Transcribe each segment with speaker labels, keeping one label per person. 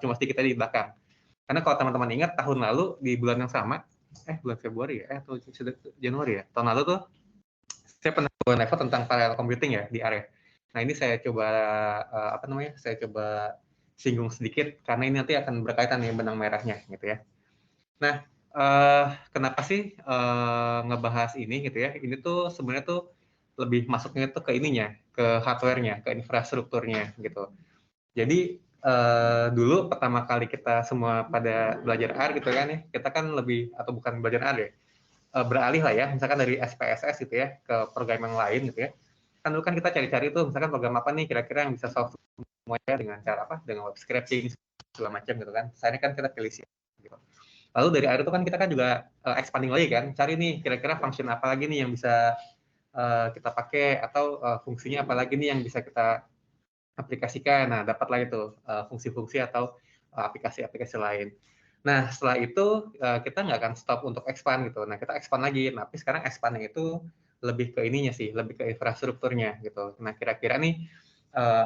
Speaker 1: cuma sedikit tadi di belakang. Karena kalau teman-teman ingat tahun lalu di bulan yang sama, bulan Februari ya, atau Januari ya, tahun lalu tuh saya pernah buat level tentang parallel computing ya di area. Nah ini saya coba saya coba singgung sedikit karena ini nanti akan berkaitan dengan benang merahnya gitu ya. Nah kenapa sih ngebahas ini gitu ya? Ini tuh sebenarnya tuh lebih masuknya tuh ke ininya, ke hardware-nya, ke infrastrukturnya gitu. Jadi dulu pertama kali kita semua pada belajar R gitu kan ya, kita kan lebih atau bukan belajar R ya, beralih lah ya, misalkan dari SPSS gitu ya ke program yang lain gitu ya. Kan dulu kan kita cari-cari tuh, misalkan program apa nih kira-kira yang bisa solve semuanya dengan cara apa? Dengan web scraping segala macam gitu kan. Saya kan kita pilih sih. Gitu. Lalu dari akhir itu kan kita kan juga expanding lagi kan, cari nih kira-kira function apa lagi nih yang bisa kita pakai atau fungsinya apa lagi nih yang bisa kita aplikasikan. Nah, dapatlah itu fungsi-fungsi atau aplikasi-aplikasi lain. Nah, setelah itu kita nggak akan stop untuk expand gitu. Nah, kita expand lagi. Nah, tapi sekarang expandnya itu lebih ke ininya sih, lebih ke infrastrukturnya gitu. Nah, kira-kira nih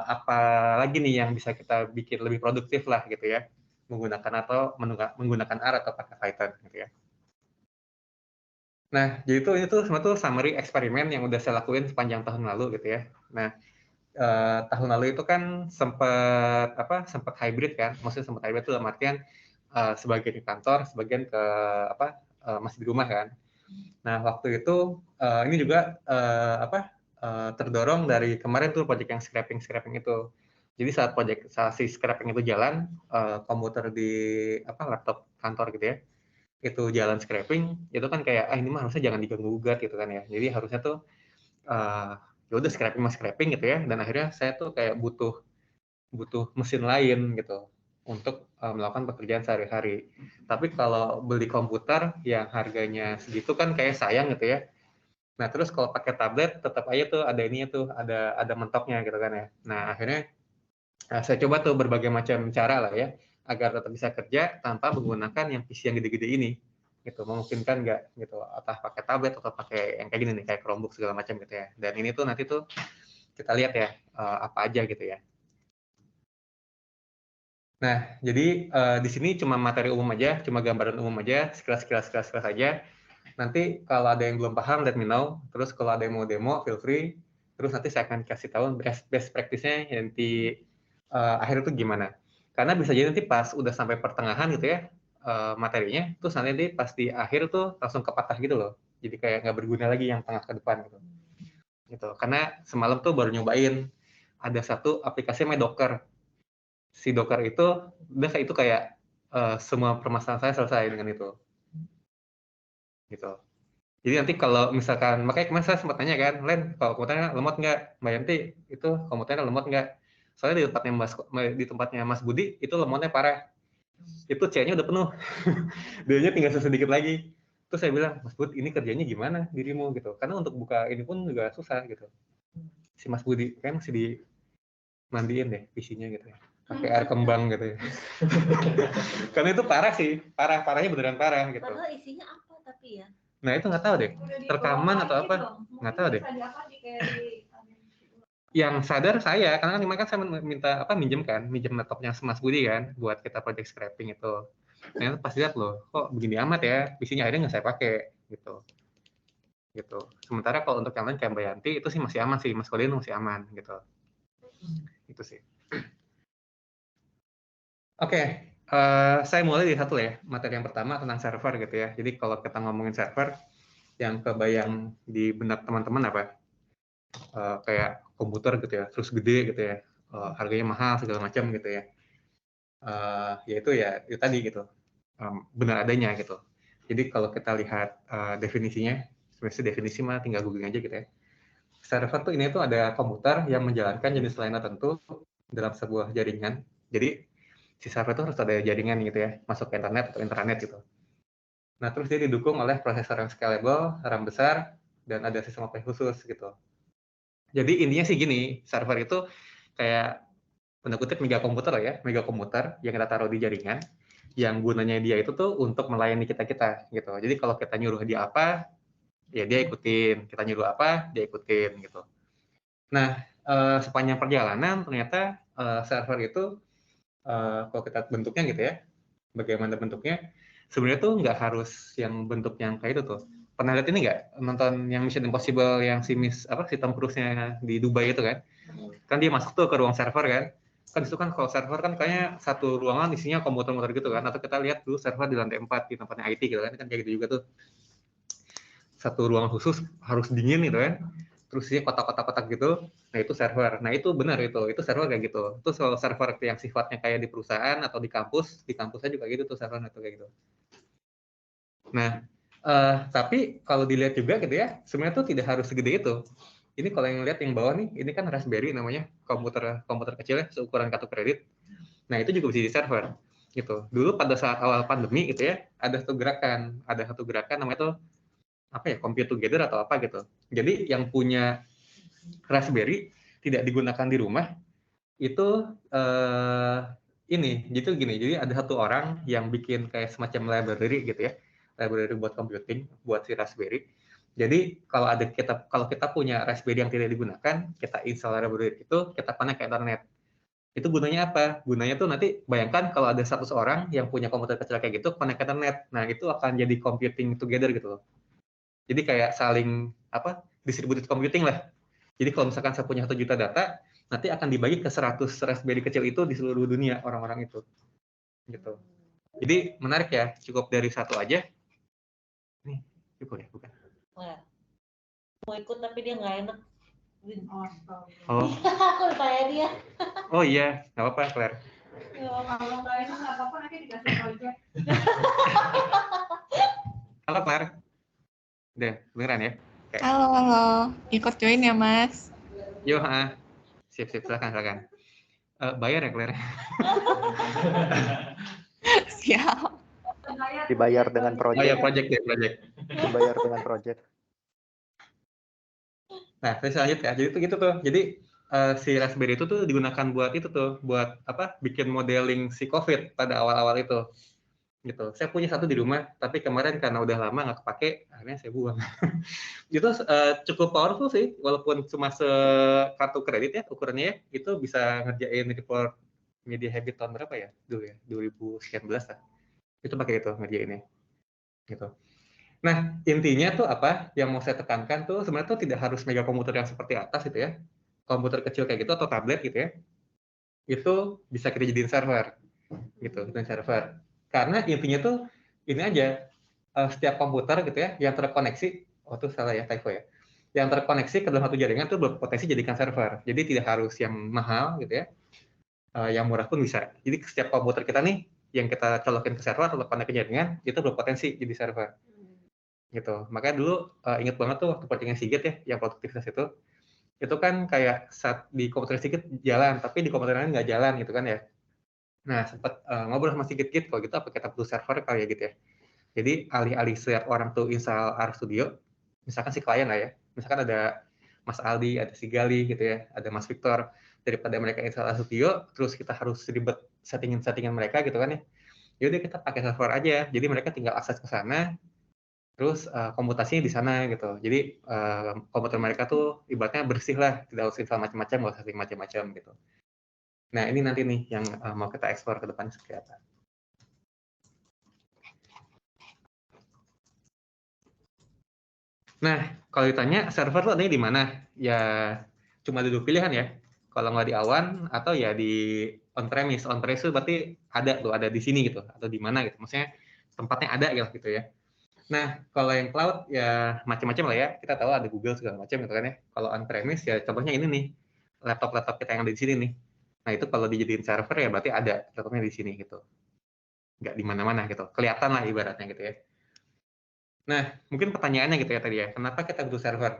Speaker 1: apa lagi nih yang bisa kita bikin lebih produktif lah gitu ya, menggunakan R atau pakai Python gitu ya. Nah, jadi itu semua tuh summary eksperimen yang udah saya lakuin sepanjang tahun lalu gitu ya. Nah, tahun lalu itu kan sempat hybrid kan, maksudnya sempat hybrid itu dalam artian sebagian di kantor, sebagian ke masih di rumah kan. Nah waktu itu ini juga terdorong dari kemarin tuh proyek yang scraping itu. Jadi saat si scraping itu jalan, komputer di laptop kantor gitu ya, itu jalan scraping, itu kan kayak ini mah harusnya jangan diganggu gugat gitu kan ya. Jadi harusnya tuh ya udah scraping gitu ya, dan akhirnya saya tuh kayak butuh mesin lain gitu untuk melakukan pekerjaan sehari-hari. Tapi kalau beli komputer yang harganya segitu kan kayak sayang gitu ya. Nah terus kalau pakai tablet tetap aja tuh ada ininya tuh, ada mentoknya gitu kan ya. Nah akhirnya saya coba tuh berbagai macam cara lah ya agar tetap bisa kerja tanpa menggunakan yang PC yang gede-gede ini gitu, memungkinkan nggak gitu, atau pakai tablet atau pakai yang kayak gini nih, kayak Chromebook segala macam gitu ya. Dan ini tuh nanti tuh kita lihat ya apa aja gitu ya. Nah, jadi di sini cuma materi umum aja, cuma gambaran umum aja, sekilas aja. Nanti kalau ada yang belum paham, let me know. Terus kalau ada yang mau demo, feel free. Terus nanti saya akan kasih tahu best practice-nya nanti akhir itu gimana. Karena bisa jadi nanti pas udah sampai pertengahan gitu ya materinya, terus nanti pas di akhir tuh langsung kepatah gitu loh. Jadi kayak nggak berguna lagi yang tengah ke depan gitu. Karena semalam tuh baru nyobain ada satu aplikasi namanya Docker. Si Docker itu udah kayak itu kayak semua permasalahan saya selesai dengan itu gitu. Jadi nanti kalau misalkan, makanya kemarin saya sempat tanya kan, Len, kalau komputernya lemot nggak? Mbak Yanti, itu komputernya lemot nggak? Soalnya di tempatnya Mas Budi itu lemotnya parah. Itu C-nya udah penuh. D-nya tinggal sedikit lagi. Terus saya bilang, Mas Budi, ini kerjanya gimana dirimu gitu? Karena untuk buka ini pun juga susah gitu. Si Mas Budi kan masih dimandiin deh PC-nya gitu ya, pakai air kembang gitu ya. Karena itu parah sih, parahnya beneran parah gitu.
Speaker 2: Padahal isinya apa tapi ya?
Speaker 1: Nah itu nggak tahu deh, rekaman atau apa, nggak tahu deh. Yang sadar saya, karena kan kemarin saya minjem laptopnya Mas Budi kan, buat kita project scraping itu. Nah pas lihat loh, kok begini amat ya, PC-nya akhirnya nggak saya pakai gitu. Sementara kalau untuk yang lain kayak Mbak Yanti itu sih masih aman sih, Mas Kolin masih aman gitu. Itu sih. Oke, saya mulai dari satu ya, materi yang pertama tentang server gitu ya. Jadi kalau kita ngomongin server, yang kebayang di benak teman-teman apa? Kayak komputer gitu ya, terus gede gitu ya, harganya mahal segala macam gitu ya. Yaitu ya itu tadi gitu, benar adanya gitu. Jadi kalau kita lihat definisinya, sebenarnya definisi mah tinggal googling aja gitu ya. Server tuh ini tuh ada komputer yang menjalankan jenis layanan tertentu dalam sebuah jaringan. Jadi si server itu harus ada jaringan gitu ya, masuk ke internet atau intranet gitu. Nah, terus dia didukung oleh prosesor yang scalable, RAM besar, dan ada sistem operasi khusus gitu. Jadi intinya sih gini, server itu kayak tanda kutip mega komputer lah ya, mega komputer yang kita taruh di jaringan, yang gunanya dia itu tuh untuk melayani kita-kita gitu. Jadi kalau kita nyuruh dia apa, ya dia ikutin. Kita nyuruh apa, dia ikutin gitu. Nah, sepanjang perjalanan ternyata server itu kalau kita bentuknya gitu ya, bagaimana bentuknya, sebenarnya tuh nggak harus yang bentuk yang kayak itu tuh. Pernah lihat ini nggak, nonton yang Mission Impossible yang si Tom Cruise-nya di Dubai itu kan? Kan dia masuk tuh ke ruang server kan? Kan itu kan kalau server kan kayaknya satu ruangan isinya komputer-komputer gitu kan? Atau kita lihat dulu server di lantai 4 di tempatnya IT gitu kan kayak gitu juga tuh. Satu ruangan khusus harus dingin gitu kan? Terus isinya kotak-kotak gitu. Nah itu server. Nah itu benar itu server kayak gitu. Itu soal server yang sifatnya kayak di perusahaan atau di kampusnya juga gitu tuh server itu kayak gitu. Nah, tapi kalau dilihat juga gitu ya, sebenarnya tuh tidak harus segede itu. Ini kalau yang lihat yang bawah nih, ini kan Raspberry namanya, komputer kecil ya, seukuran kartu kredit. Nah, itu juga bisa di server gitu. Dulu pada saat awal pandemi gitu ya, ada satu gerakan namanya tuh apa ya, compute together atau apa gitu. Jadi yang punya Raspberry tidak digunakan di rumah itu ini, gitu gini. Jadi ada satu orang yang bikin kayak semacam library gitu ya, library buat computing, buat si Raspberry. Jadi kalau kita punya Raspberry yang tidak digunakan, kita install library itu, kita connect ke internet. Itu gunanya apa? Gunanya tuh nanti bayangkan kalau ada 100 orang yang punya komputer kecil kayak gitu, connect ke internet. Nah, itu akan jadi computing together gitu loh. Jadi kayak saling apa? Distributed computing lah. Jadi kalau misalkan saya punya 1 juta data, nanti akan dibagi ke 100 Raspberry kecil itu di seluruh dunia orang-orang itu. Gitu. Jadi menarik ya, cukup dari satu aja. Nih, cukup ya, bukan?
Speaker 2: Nah, mau ikut tapi dia nggak enak.
Speaker 1: Oh.
Speaker 2: Aku tanya dia.
Speaker 1: Oh iya, nggak apa-apa, Claire.
Speaker 2: Kalau nggak enak nggak apa-apa, nanti dikasih project.
Speaker 1: Halo Claire. Udah, beneran ya?
Speaker 3: Okay. Halo. Ikut join ya, Mas?
Speaker 1: Yo, sip, silakan. Bayar ya, Claire?
Speaker 3: Siap.
Speaker 4: Dibayar dengan project.
Speaker 1: Oh ya, project.
Speaker 4: Dibayar dengan project.
Speaker 1: Nah, terus lanjut ya. Jadi itu gitu tuh. Jadi si Raspberry itu tuh digunakan buat itu tuh, buat apa? Bikin modeling si COVID pada awal-awal itu. Gitu. Saya punya satu di rumah, tapi kemarin karena udah lama nggak kepake, akhirnya saya buang. Itu cukup powerful sih, walaupun cuma kartu kredit ya ukurannya ya, itu bisa ngerjain report media habit tahun berapa ya dulu ya, 2019 lah. Itu pakai itu ngerjainnya. Gitu. Nah, intinya tuh apa yang mau saya tekankan tuh sebenarnya tuh tidak harus mega komputer yang seperti atas gitu ya. Komputer kecil kayak gitu atau tablet gitu ya. Itu bisa kita jadiin server. Gitu, dan server. Karena intinya tuh ini aja, setiap komputer gitu ya yang terkoneksi, oh itu salah ya, typo ya. Yang terkoneksi ke dalam satu jaringan tuh berpotensi jadikan server. Jadi tidak harus yang mahal gitu ya. Yang murah pun bisa. Jadi setiap komputer kita nih yang kita colokin ke server atau connect ke jaringan itu berpotensi jadi server. Gitu. Makanya dulu ingat banget tuh waktu projectnya Sigit ya, yang produktivitas itu kan kayak saat di komputer Sigit jalan, tapi di komputer lain nggak jalan gitu kan ya. Nah, sempat ngobrol sama Sigit, kalau gitu apa kita butuh server kali ya gitu ya. Jadi alih-alih setiap orang tuh install RStudio, misalkan si klien lah ya, misalkan ada Mas Aldi, ada si Gali gitu ya, ada Mas Victor, daripada mereka install RStudio, terus kita harus ribet settingan mereka gitu kan ya. Yaudah kita pakai server aja, jadi mereka tinggal akses ke sana, terus komputasinya di sana gitu. Jadi komputer mereka tuh ibaratnya bersih lah, tidak usah install macam-macam, nggak usah setting macam-macam gitu. Nah ini nanti nih yang mau kita eksplor ke depan seperti apa. Nah, kalau ditanya server tuh adanya di mana? Ya cuma ada 2 pilihan ya. Kalau nggak di awan atau ya di on-premise. On-premise itu berarti ada di sini gitu, atau di mana gitu. Maksudnya tempatnya ada gitu ya. Nah, kalau yang cloud ya macam-macam lah ya. Kita tahu ada Google segala macam gitu kan ya. Kalau on-premise ya contohnya ini nih, laptop-laptop kita yang ada di sini nih. Nah, itu kalau dijadiin server ya berarti ada laptopnya di sini gitu. Nggak di mana-mana gitu. Kelihatan lah ibaratnya gitu ya. Nah, mungkin pertanyaannya gitu ya tadi ya, kenapa kita butuh server?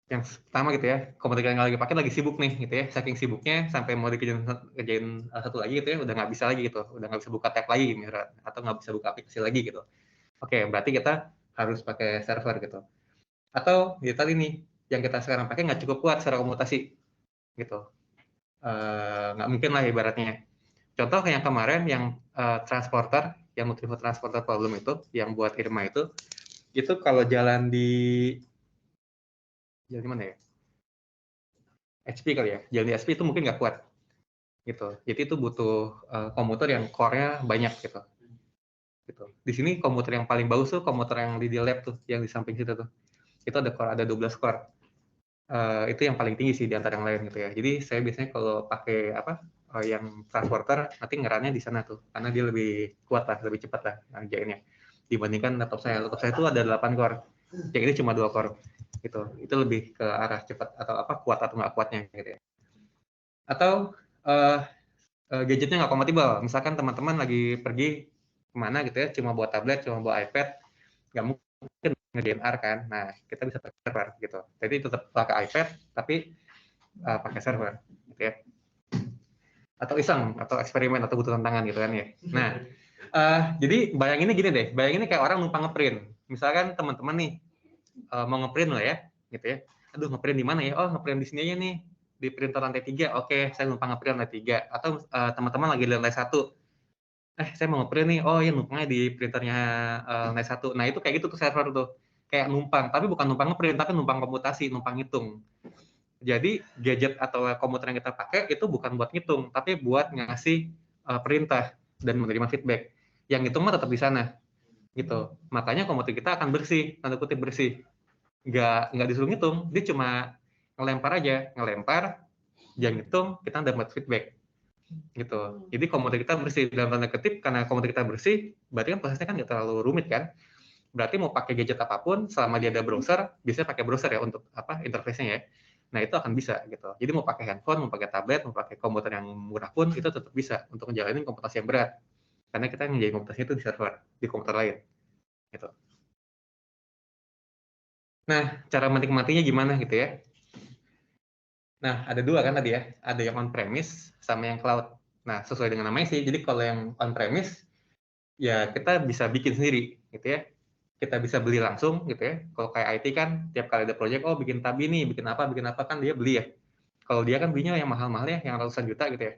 Speaker 1: Yang pertama gitu ya, komputer yang lagi pakai lagi sibuk nih gitu ya, saking sibuknya sampai mau kerjain satu lagi gitu ya, udah nggak bisa lagi gitu, udah nggak bisa buka tab lagi misalnya, atau nggak bisa buka aplikasi lagi gitu. Oke, berarti kita harus pakai server gitu. Atau ya tadi nih, yang kita sekarang pakai nggak cukup kuat secara komutasi gitu. Nggak mungkin lah ibaratnya. Contoh yang kemarin yang transporter, yang multiple transporter problem itu, yang buat Irma itu kalau jalan di mana ya? HP kali ya, jalan di HP itu mungkin nggak kuat. gitu. Jadi itu butuh komputer yang core-nya banyak gitu. Di sini komputer yang paling bagus tuh komputer yang di lab tuh, yang di samping situ tuh. Itu ada 12 core. Itu yang paling tinggi sih di antara yang lain gitu ya. Jadi saya biasanya kalau pakai yang transporter nanti ngerannya di sana tuh, karena dia lebih kuat lah, lebih cepat lah ngerjainnya dibandingkan laptop saya. Laptop saya itu ada 8 core, yang ini cuma 2 core gitu. Itu lebih ke arah cepat atau kuat atau nggak kuatnya gitu ya. Atau gadgetnya nggak kompatibel. Misalkan teman-teman lagi pergi kemana gitu ya, cuma bawa tablet, cuma bawa iPad, nggak mungkin nge-DNR kan. Nah, kita bisa pakai server gitu. Jadi tetap pakai iPad, tapi pakai server gitu ya. Atau iseng, atau eksperimen, atau butuh tantangan gitu kan ya. Nah, jadi bayanginnya gini deh, bayanginnya kayak orang numpang ngeprint. Misalkan teman-teman nih mau ngeprint lah ya, gitu ya. Aduh, ngeprint di mana ya? Oh, ngeprint di sini aja nih, di printer lantai 3. Oke, saya numpang ngeprint lantai 3. Atau teman-teman lagi di lantai 1. Saya mau ngeprint nih. Oh, ya numpangnya di printernya lantai 1. Nah, itu kayak gitu tuh server tuh. Kayak numpang, tapi bukan numpang ngeprint, tapi numpang komputasi, numpang ngitung. Jadi gadget atau komputer yang kita pakai itu bukan buat ngitung, tapi buat ngasih perintah dan menerima feedback. Yang ngitung mah tetap di sana, gitu. Makanya komputer kita akan bersih, tanda kutip bersih. Nggak disuruh ngitung, dia cuma ngelempar aja, dia ngitung, kita dapat feedback, gitu. Jadi komputer kita bersih dalam tanda kutip, karena komputer kita bersih, berarti kan prosesnya kan nggak terlalu rumit kan. Berarti mau pakai gadget apapun, selama dia ada browser, biasanya pakai browser ya untuk interface-nya ya. Nah, itu akan bisa gitu. Jadi mau pakai handphone, mau pakai tablet, mau pakai komputer yang murah pun itu tetap bisa untuk menjalani komputasi yang berat. Karena kita ngerjain komputasi itu di server, di komputer lain. Gitu. Nah, cara menikmatinya gimana gitu ya? Nah, ada dua kan tadi ya. Ada yang on-premise sama yang cloud. Nah, sesuai dengan namanya sih. Jadi kalau yang on-premise, ya kita bisa bikin sendiri gitu ya. Kita bisa beli langsung gitu ya. Kalau kayak IT kan tiap kali ada project, oh bikin tab ini, bikin apa kan dia beli ya. Kalau dia kan belinya yang mahal-mahal ya, yang ratusan juta gitu ya.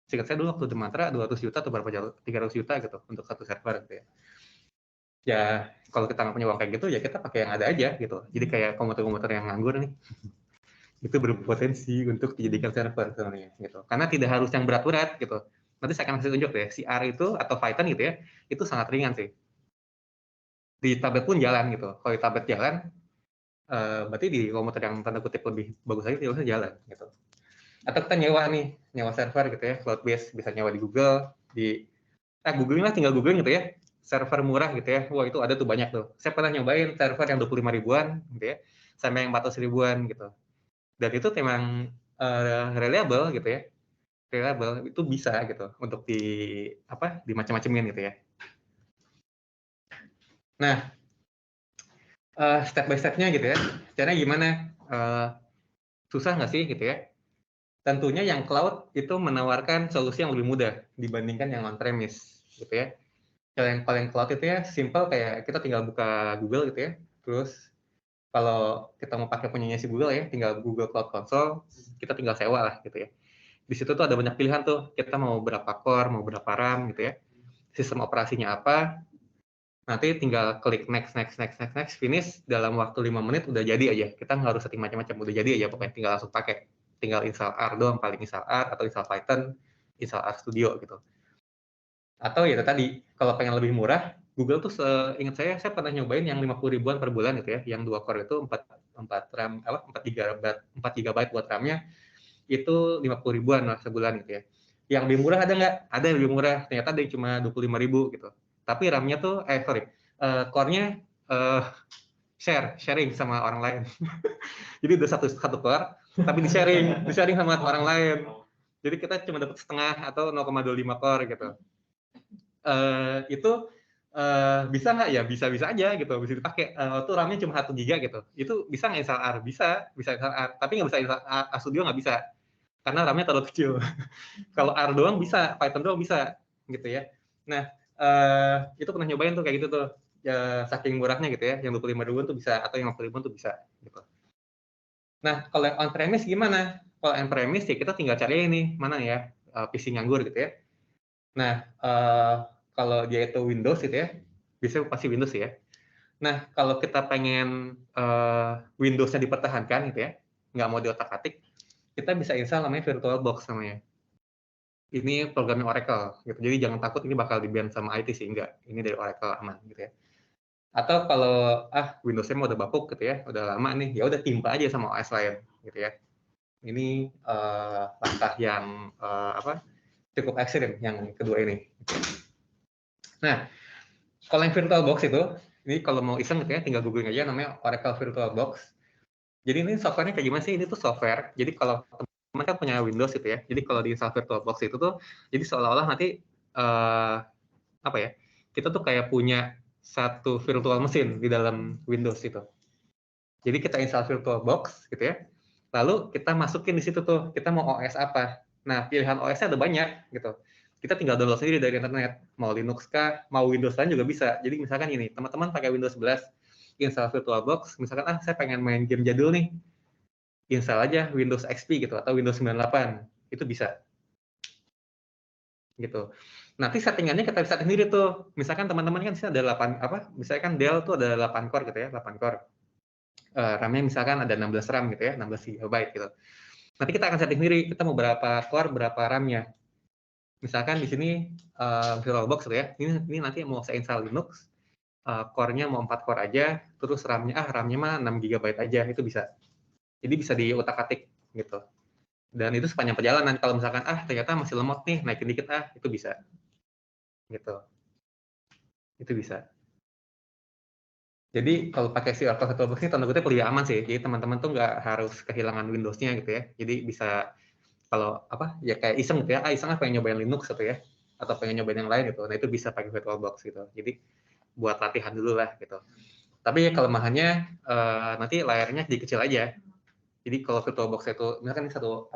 Speaker 1: Seingat saya dulu waktu di Mantra 200 juta atau berapa jauh, 300 juta gitu untuk satu server gitu ya. Ya kalau kita nggak punya uang kayak gitu ya kita pakai yang ada aja gitu. Jadi kayak komputer-komputer yang nganggur nih, itu berpotensi untuk dijadikan server sebenarnya gitu. Karena tidak harus yang berat-berat gitu. Nanti saya akan kasih tunjuk deh, si R itu atau Python gitu ya, itu sangat ringan sih. Di tablet pun jalan gitu. Kalau di tablet jalan, berarti di komputer yang tanda kutip lebih bagus lagi dia bisa jalan gitu. Atau kita nyewa nih, nyewa server gitu ya, cloud base, bisa nyewa di Google, googling lah, tinggal googling gitu ya, server murah gitu ya. Wah, itu ada tuh banyak tuh. Saya pernah nyobain server yang 25 ribuan gitu ya, sampai yang 400 ribuan gitu. Dan itu memang reliable gitu ya. Reliable itu bisa gitu untuk di macam-macamin gitu ya. Nah, step by step-nya gitu ya. Caranya gimana? Susah nggak sih gitu ya? Tentunya yang cloud itu menawarkan solusi yang lebih mudah dibandingkan yang on-premise gitu ya. Kalau yang paling cloud itu ya simple, kayak kita tinggal buka Google gitu ya. Terus kalau kita mau pakai punyanya si Google ya, tinggal Google Cloud Console, kita tinggal sewa lah gitu ya. Di situ tuh ada banyak pilihan tuh, kita mau berapa core, mau berapa RAM gitu ya. Sistem operasinya apa, nanti tinggal klik next, finish, dalam waktu 5 menit udah jadi aja. Kita nggak harus setting macam-macam, udah jadi aja pokoknya, tinggal langsung pakai. Tinggal install R doang, paling install R, atau install Python, install R Studio gitu. Atau ya tadi, kalau pengen lebih murah, Google tuh seingat saya pernah nyobain yang 50 ribuan per bulan gitu ya, yang 2 core itu 4 RAM, 4 GB buat RAM-nya, itu 50 ribuan lah sebulan gitu ya. Yang lebih murah ada nggak? Ada yang lebih murah, ternyata ada yang cuma 25 ribu gitu. Tapi RAM-nya tuh, core-nya sharing sama orang lain. Jadi udah satu core, tapi di-sharing sama orang lain. Jadi kita cuma dapat setengah atau 0,25 core gitu. Itu bisa nggak ya? Bisa aja gitu, bisa dipakai. Tuh RAM-nya cuma 1 giga gitu. Itu bisa nggak install R? Bisa install R. Tapi nggak bisa install R Studio, nggak bisa. Karena RAM-nya terlalu kecil. Kalau R doang bisa, Python doang bisa, gitu ya. Nah, itu pernah nyobain tuh kayak gitu tuh. Ya, saking murahnya gitu ya, yang 25 ribuan tuh bisa, atau yang 50 ribuan tuh bisa. Gitu. Nah, kalau yang on-premise gimana? Kalau on-premise ya kita tinggal cari ini, mana ya, PC nganggur gitu ya. Nah, kalau dia itu Windows gitu ya, biasanya pasti Windows ya. Nah, kalau kita pengen Windows-nya dipertahankan gitu ya, nggak mau diotak-atik, kita bisa install namanya VirtualBox namanya. ini programnya Oracle gitu. Jadi jangan takut ini bakal di-ban sama IT sih, enggak. Ini dari Oracle aman gitu ya. Atau kalau Windows-nya udah bapuk gitu ya, udah lama nih, ya udah timpa aja sama OS lain gitu ya. Ini langkah yang cukup ekstrim yang kedua ini. Nah, kalau yang VirtualBox itu, ini kalau mau iseng gitu ya, tinggal googling aja namanya Oracle VirtualBox. Jadi ini softwarenya kayak gimana sih? Ini tuh software. Jadi kalau teman-teman kan punya Windows gitu ya. Jadi kalau di install VirtualBox itu tuh, jadi seolah-olah nanti kita tuh kayak punya satu virtual mesin di dalam Windows itu. Jadi kita install VirtualBox gitu ya. Lalu kita masukin di situ tuh, kita mau OS apa. Nah, pilihan OS-nya ada banyak gitu. Kita tinggal download sendiri dari internet. Mau Linux kah, mau Windows lain juga bisa. Jadi misalkan ini, teman-teman pakai Windows 11, install VirtualBox, misalkan saya pengen main game jadul nih, install aja Windows XP gitu atau Windows 98. Itu bisa. Gitu. Nanti settingannya kita bisa sendiri tuh. Misalkan teman-teman kan ada 8 misalkan kan Dell tuh ada 8 core gitu ya, 8 core. RAM-nya misalkan ada 16 RAM gitu ya, 16 GB gitu. Nanti kita akan setting sendiri, kita mau berapa core, berapa RAM-nya. Misalkan di sini VirtualBox gitu ya, ini nanti mau saya install Linux, core-nya mau 4 core aja, terus RAM-nya mah 6 GB aja, itu bisa. Jadi bisa diutak-atik gitu. Dan itu sepanjang perjalanan, kalau misalkan ternyata masih lemot nih, naikin dikit itu bisa. Gitu. Itu bisa. Jadi kalau pakai si Oracle VirtualBox ini tanda kutip lebih aman sih. Jadi teman-teman tuh nggak harus kehilangan Windows-nya gitu ya. Jadi bisa kalau ya kayak iseng gitu ya, iseng pengen nyobain Linux gitu ya, atau pengen nyobain yang lain gitu. Nah itu bisa pakai VirtualBox gitu. Jadi buat latihan dulu lah gitu. Tapi kelemahannya nanti layarnya jadi kecil aja. Jadi kalau VirtualBox itu misalkan satu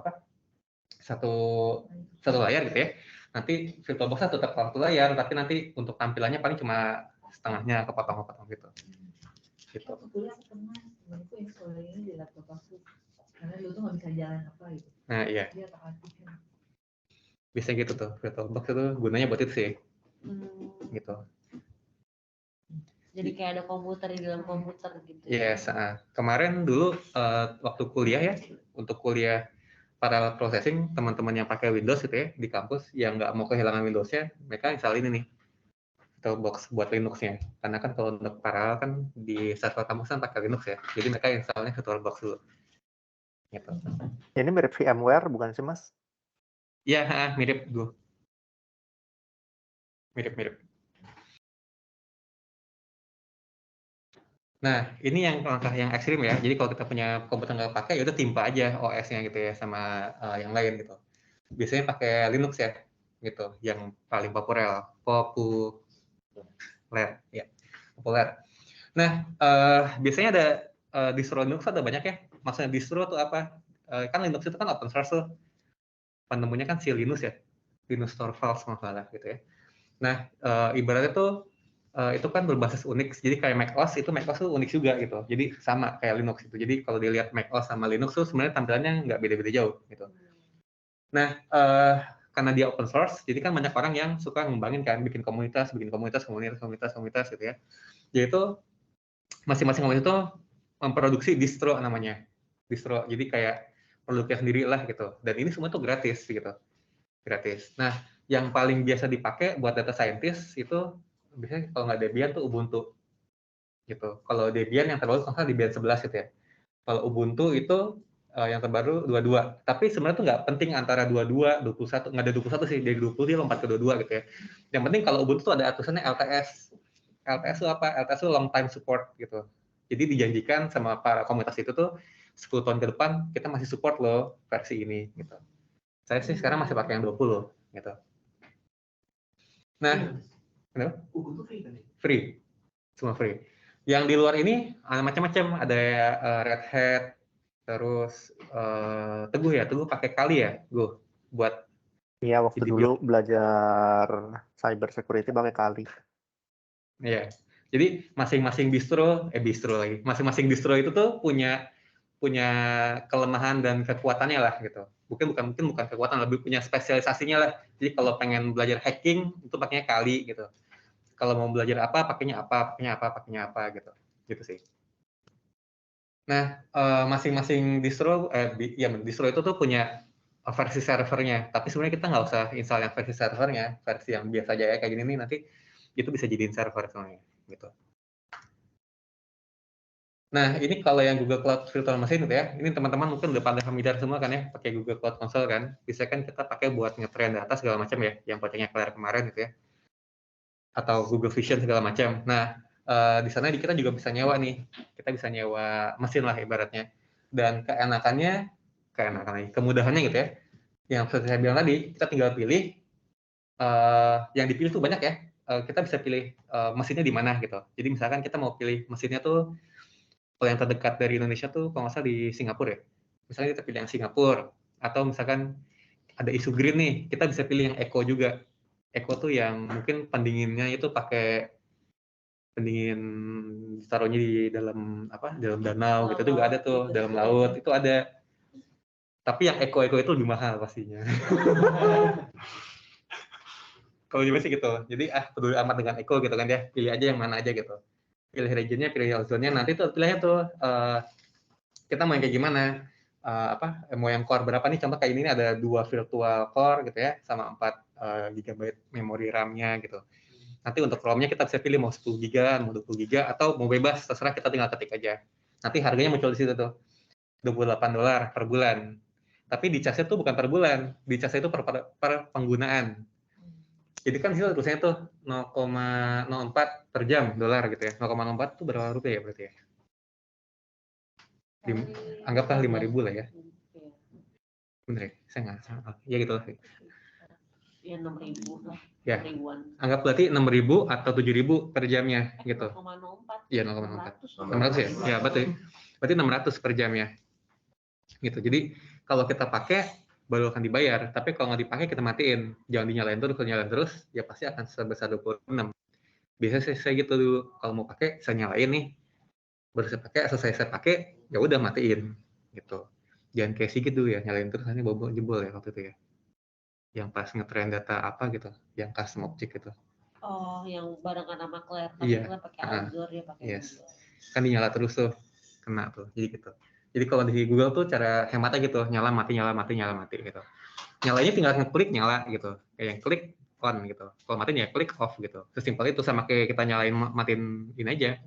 Speaker 1: layar gitu ya, nanti VirtualBox tetap satu layar, tapi nanti untuk tampilannya paling cuma setengahnya kepotong-kepotong gitu. Gitu.
Speaker 2: Karena dulu tuh nggak bisa jalan apa gitu.
Speaker 1: Nah iya. Bisa gitu tuh, VirtualBox itu gunanya buat itu sih. Gitu.
Speaker 5: Jadi kayak ada komputer di dalam komputer gitu.
Speaker 1: Yes, kemarin dulu waktu kuliah ya, untuk kuliah parallel processing, teman-teman yang pakai Windows gitu ya di kampus yang nggak mau kehilangan Windows-nya, mereka install ini nih, VirtualBox buat Linux-nya. Karena kan kalau untuk paralel kan di server kampus kan pakai Linux ya, jadi mereka installnya VirtualBox dulu. Gitu.
Speaker 4: Ini mirip VMware bukan sih Mas?
Speaker 1: Iya, mirip dulu. Mirip-mirip. Nah, ini yang langkah yang ekstrim ya. Jadi kalau kita punya komputer nggak pakai, ya udah timpa aja OS-nya gitu ya sama yang lain gitu. Biasanya pakai Linux ya, gitu. Yang paling populer ya, populer. Nah, biasanya ada distro Linux ada banyak ya. Maksudnya distro tuh apa? Kan Linux itu kan open source tuh. Penemunya kan si Linus ya, Linus Torvalds masalah gitu ya. Nah, ibaratnya tuh itu kan berbasis Unix, jadi kayak macOS tuh Unix juga gitu, jadi sama kayak Linux itu. Jadi kalau dilihat macOS sama Linux tuh sebenarnya tampilannya nggak beda-beda jauh gitu. Nah, karena dia open source, jadi kan banyak orang yang suka ngembangin kan, bikin komunitas gitu ya. Yaitu masing-masing komunitas itu memproduksi distro namanya, distro. Jadi kayak produknya sendiri lah gitu. Dan ini semua tuh gratis gitu, gratis. Nah, yang paling biasa dipakai buat data scientist itu biasanya kalau nggak Debian tuh Ubuntu gitu. Kalau Debian yang terbaru kalau Debian 11 gitu ya. Kalau Ubuntu itu yang terbaru 22. Tapi sebenarnya tuh nggak penting antara 22, 21, nggak ada 21 sih, dari 20 dia lompat ke 22 gitu ya. Yang penting kalau Ubuntu tuh ada tulisannya LTS. LTS itu apa? LTS itu long time support gitu. Jadi dijanjikan sama para komunitas itu tuh 10 tahun ke depan kita masih support loh versi ini gitu. Saya sih sekarang masih pakai yang 20 gitu. Nah, kenapa?
Speaker 6: Ubuntu free kan?
Speaker 1: Free, semua free. Yang di luar ini macam-macam, ada Red Hat, terus Teguh pakai Kali ya, Gue buat.
Speaker 4: Iya, waktu dulu belajar cyber security pakai Kali.
Speaker 1: Iya, jadi masing-masing distro lagi, masing-masing distro itu tuh punya kelemahan dan kekuatannya lah gitu. Bukan kekuatan, lebih punya spesialisasinya lah. Jadi kalau pengen belajar hacking itu pakainya Kali gitu. Kalau mau belajar apa pakainya apa gitu. Gitu sih. Nah, masing-masing distro distro itu tuh punya versi servernya. Tapi sebenarnya kita nggak usah install yang versi servernya, versi yang biasa aja ya kayak gini nih, nanti itu bisa jadiin server semuanya gitu. Nah, ini kalau yang Google Cloud Virtual Machine gitu ya, ini teman-teman mungkin udah pada familiar semua kan ya, pakai Google Cloud Console kan. Bisa kan kita pakai buat nge-train data segala macam ya, yang projectnya Claire kemarin gitu ya. Atau Google Vision segala macam. Nah, di sana kita juga bisa nyewa nih. Kita bisa nyewa mesin lah ibaratnya. Dan kemudahannya gitu ya. Yang seperti saya bilang tadi, kita tinggal pilih, yang dipilih tuh banyak ya. Kita bisa pilih mesinnya di mana gitu. Jadi misalkan kita mau pilih mesinnya tuh, kalau yang terdekat dari Indonesia tuh kalau nggak salah di Singapura ya. Misalnya kita pilih yang Singapura, atau misalkan ada isu green nih, kita bisa pilih yang eco juga. Eco tuh yang mungkin pendinginnya itu pakai pendingin taruhnya di dalam dalam danau gitu juga ada tuh, dalam laut itu ada. Tapi yang eco itu lebih mahal pastinya. Kalau di sih gitu. Jadi peduli amat dengan eco gitu kan ya. Pilih aja yang mana aja gitu. Pilih regionnya, pilih ozonnya. Nanti tuh pilihnya tuh kita mau yang kayak gimana. Mau yang core berapa nih? Contoh kayak ini ada 2 virtual core gitu ya, sama 4 GB memori RAM-nya gitu. Nanti untuk ROM-nya kita bisa pilih mau 10 GB, mau 20 GB, atau mau bebas, terserah kita tinggal ketik aja. Nanti harganya muncul di situ tuh, $28 per bulan. Tapi di casnya tuh bukan per bulan, di casnya itu per penggunaan. Jadi kan di situ tulisannya tuh 0,04 per jam dolar gitu ya. 0,04 itu berapa rupiah ya berarti ya? Anggaplah 5.000 lah ya. Bener ya? Saya nggak salah. Ya gitu lah.
Speaker 5: Ya 6.000 lah.
Speaker 1: Ya,
Speaker 5: Ribuan.
Speaker 1: anggap berarti 6.000 atau 7.000 per jamnya gitu.
Speaker 5: 0,04.
Speaker 1: Iya, 0,04. 600 ya? Ya, betul. Berarti 600 per jamnya. Gitu. Jadi kalau kita pakai baru akan dibayar, tapi kalau nggak dipakai kita matiin. Jangan dinyalain terus, kalau nyalain terus ya pasti akan sebesar 26. Biasanya saya gitu dulu, kalau mau pakai saya nyalain nih. Baru saya pakai, selesai saya pakai, ya udah matiin gitu. Jangan kayak sih gitu ya, nyalain terus nanti bobo jebol ya waktu itu ya. Yang pas nge-train data apa gitu, yang custom object gitu.
Speaker 5: Oh, yang barengan sama Claire, tapi
Speaker 1: Iya.
Speaker 5: Claire pakai Azure, ya pakai
Speaker 1: Yes.
Speaker 5: Google.
Speaker 1: Kan dinyala terus tuh, kena tuh, jadi gitu. Jadi kalau di Google tuh cara hematnya gitu, nyala mati gitu. Nyalanya tinggal ngeklik nyala gitu, kayak yang klik on gitu. Kalau mati ya klik off gitu. Sesimpel itu, sama kayak kita nyalain matiin ini aja,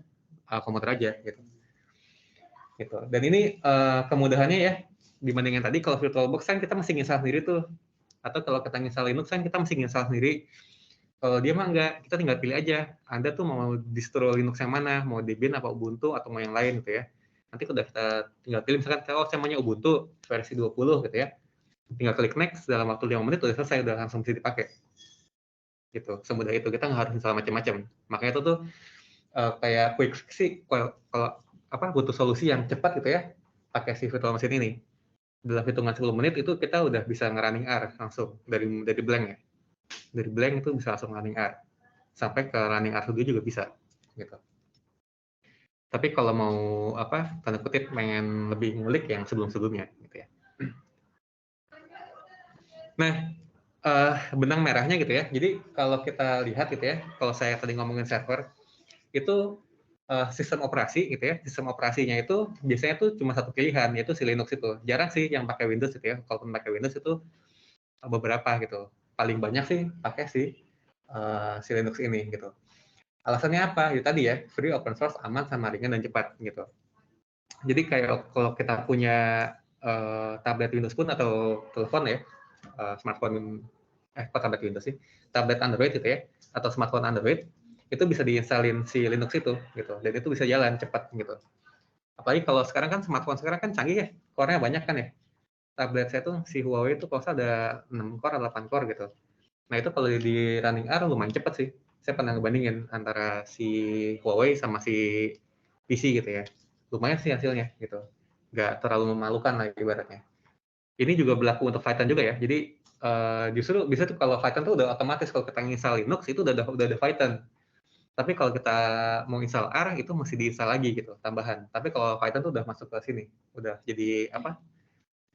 Speaker 1: komputer aja gitu. Gitu. Dan ini kemudahannya ya, dibandingkan tadi kalau VirtualBox kan kita mesti nginstal sendiri tuh. Atau kalau kita nginstal Linux kan kita mesti nginstal sendiri. Kalau dia mah enggak, kita tinggal pilih aja. Anda tuh mau distro Linux yang mana, mau Debian apa Ubuntu atau mau yang lain gitu ya. Nanti udah kita tinggal pilih, misalkan kalau saya maunya Ubuntu versi 20 gitu ya. Tinggal klik next, dalam waktu 5 menit udah selesai, udah langsung bisa dipakai. Gitu, semudah itu. Kita nggak harus install macam-macam. Makanya itu tuh kayak quick fix sih, kalau butuh solusi yang cepat gitu ya, pakai si virtual machine ini. Dalam hitungan 10 menit itu kita udah bisa nge-running R langsung dari blank ya. Dari blank itu bisa langsung running R. Sampai ke running R studio juga bisa gitu. Tapi kalau mau tanda kutip pengen lebih ngulik yang sebelum-sebelumnya gitu ya. Nah, benang merahnya gitu ya. Jadi kalau kita lihat gitu ya, kalau saya tadi ngomongin server itu sistem operasi gitu ya. Sistem operasinya itu biasanya tuh cuma satu pilihan, yaitu si Linux itu. Jarang sih yang pakai Windows gitu ya. Kalaupun pakai Windows itu beberapa gitu. Paling banyak sih pakai si Linux ini gitu. Alasannya apa? Ya tadi ya, free, open source, aman, sama ringan dan cepat gitu. Jadi kayak kalau kita punya tablet Windows pun atau telepon ya, smartphone kok tablet Windows sih, tablet Android gitu ya, atau smartphone Android, itu bisa diinstalin si Linux itu gitu, dan itu bisa jalan cepat gitu. Apalagi kalau sekarang kan smartphone sekarang kan canggih ya, core-nya banyak kan ya. Tablet saya tuh si Huawei itu kalau ada 6 core atau 8 core gitu. Nah itu kalau di running R lumayan cepat sih. Saya pernah ngebandingin antara si Huawei sama si PC gitu ya. Lumayan sih hasilnya gitu. Nggak terlalu memalukan lah ibaratnya. Ini juga berlaku untuk Python juga ya. Jadi justru bisa tuh kalau Python tuh udah otomatis kalau kita install Linux itu udah ada Python. Tapi kalau kita mau install R itu mesti diinstal lagi gitu, tambahan. Tapi kalau Python tuh udah masuk ke sini, udah jadi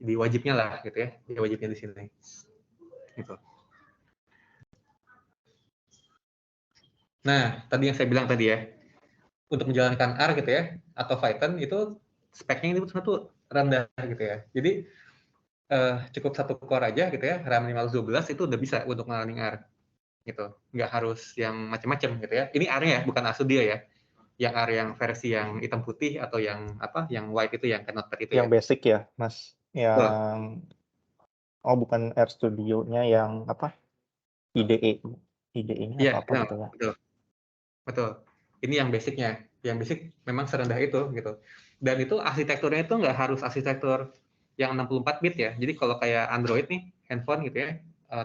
Speaker 1: Jadi wajibnya lah gitu ya. Jadi wajibnya di sini. Gitu. Nah, tadi yang saya bilang tadi ya, untuk menjalankan R gitu ya, atau Python itu speknya itu tuh rendah gitu ya. Jadi cukup satu core aja gitu ya, RAM 512 itu udah bisa untuk running R gitu. Nggak harus yang macam-macam gitu ya. Ini R-nya ya, bukan RStudio ya. Yang R yang versi yang hitam putih atau yang apa, yang white itu yang Notepad itu
Speaker 4: Yang
Speaker 1: ya.
Speaker 4: basic ya, Mas.
Speaker 1: Betul.
Speaker 4: Yang bukan RStudio-nya yang apa? IDE. IDE-nya
Speaker 1: Iya,
Speaker 4: apa gitu ya.
Speaker 1: betul. Betul. Ini yang basicnya. Yang basic memang serendah itu gitu. Dan itu arsitekturnya itu nggak harus arsitektur yang 64 bit ya. Jadi kalau kayak Android nih, handphone gitu ya,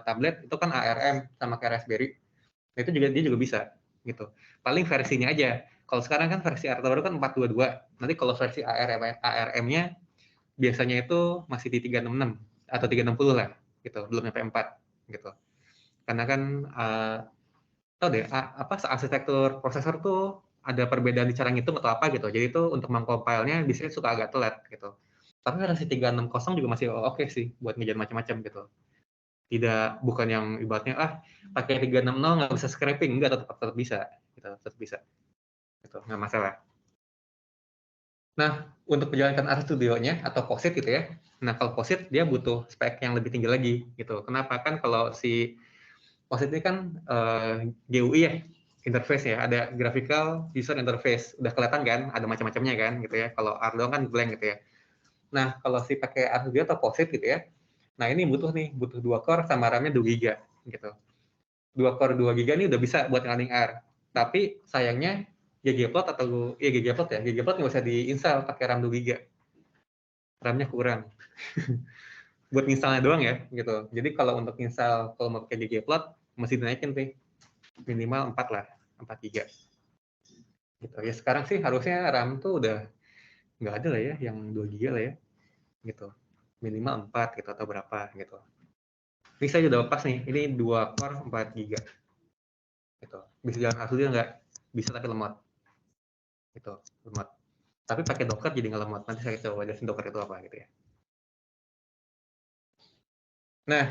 Speaker 1: tablet itu kan ARM sama kayak Raspberry. Nah, itu juga dia juga bisa gitu. Paling versinya aja. Kalau sekarang kan versi R terbaru kan 422. Nanti kalau versi ARM-nya biasanya itu masih di 366 atau 360 lah gitu, belum sampai 4 gitu. Karena kan tahu deh apa arsitektur prosesor tuh ada perbedaan di cara ngitung atau apa gitu. Jadi itu untuk mengcompile-nya biasanya suka agak telat gitu. Tapi versi 360 juga masih oke sih buat ngejar macam-macam gitu. Tidak, bukan yang ibaratnya pakai 360 nggak bisa scraping, enggak, tetap bisa gitu, tetap bisa gitu, nggak masalah. Nah, untuk menjalankan RStudio-nya atau POSIT gitu ya. Nah, kalau POSIT dia butuh spek yang lebih tinggi lagi gitu. Kenapa? Kan kalau si POSIT ini kan GUI ya, interface ya, ada graphical user interface. Udah kelihatan kan, ada macam-macamnya kan gitu ya. Kalau Arduino kan blank gitu ya. Nah, kalau si pakai RStudio atau POSIT gitu ya. Nah, ini butuh 2 core sama RAM-nya 2 GB gitu. 2 core 2 GB ini udah bisa buat running R. Tapi sayangnya ggplot atau ggplot ya, ggplot nggak usah diinstal pakai RAM 2 GB. RAM-nya kurang. Buat instalnya doang ya, gitu. Jadi kalau untuk install, kalau mau pakai ggplot, mesti dinaikin tuh. Minimal 4 lah, 4 GB. Gitu. Ya sekarang sih harusnya RAM tuh udah nggak ada lah ya, yang 2 GB lah ya. Gitu. Minimal 4 gitu, atau berapa gitu. Ini saya udah lepas nih, ini 2 core 4 GB. Gitu. Bisa jalan RStudio nggak? Bisa tapi lemot. Gitu, lemot. Tapi pakai Docker jadi nggak lemot. Nanti saya coba jelasin Docker itu apa gitu ya. Nah,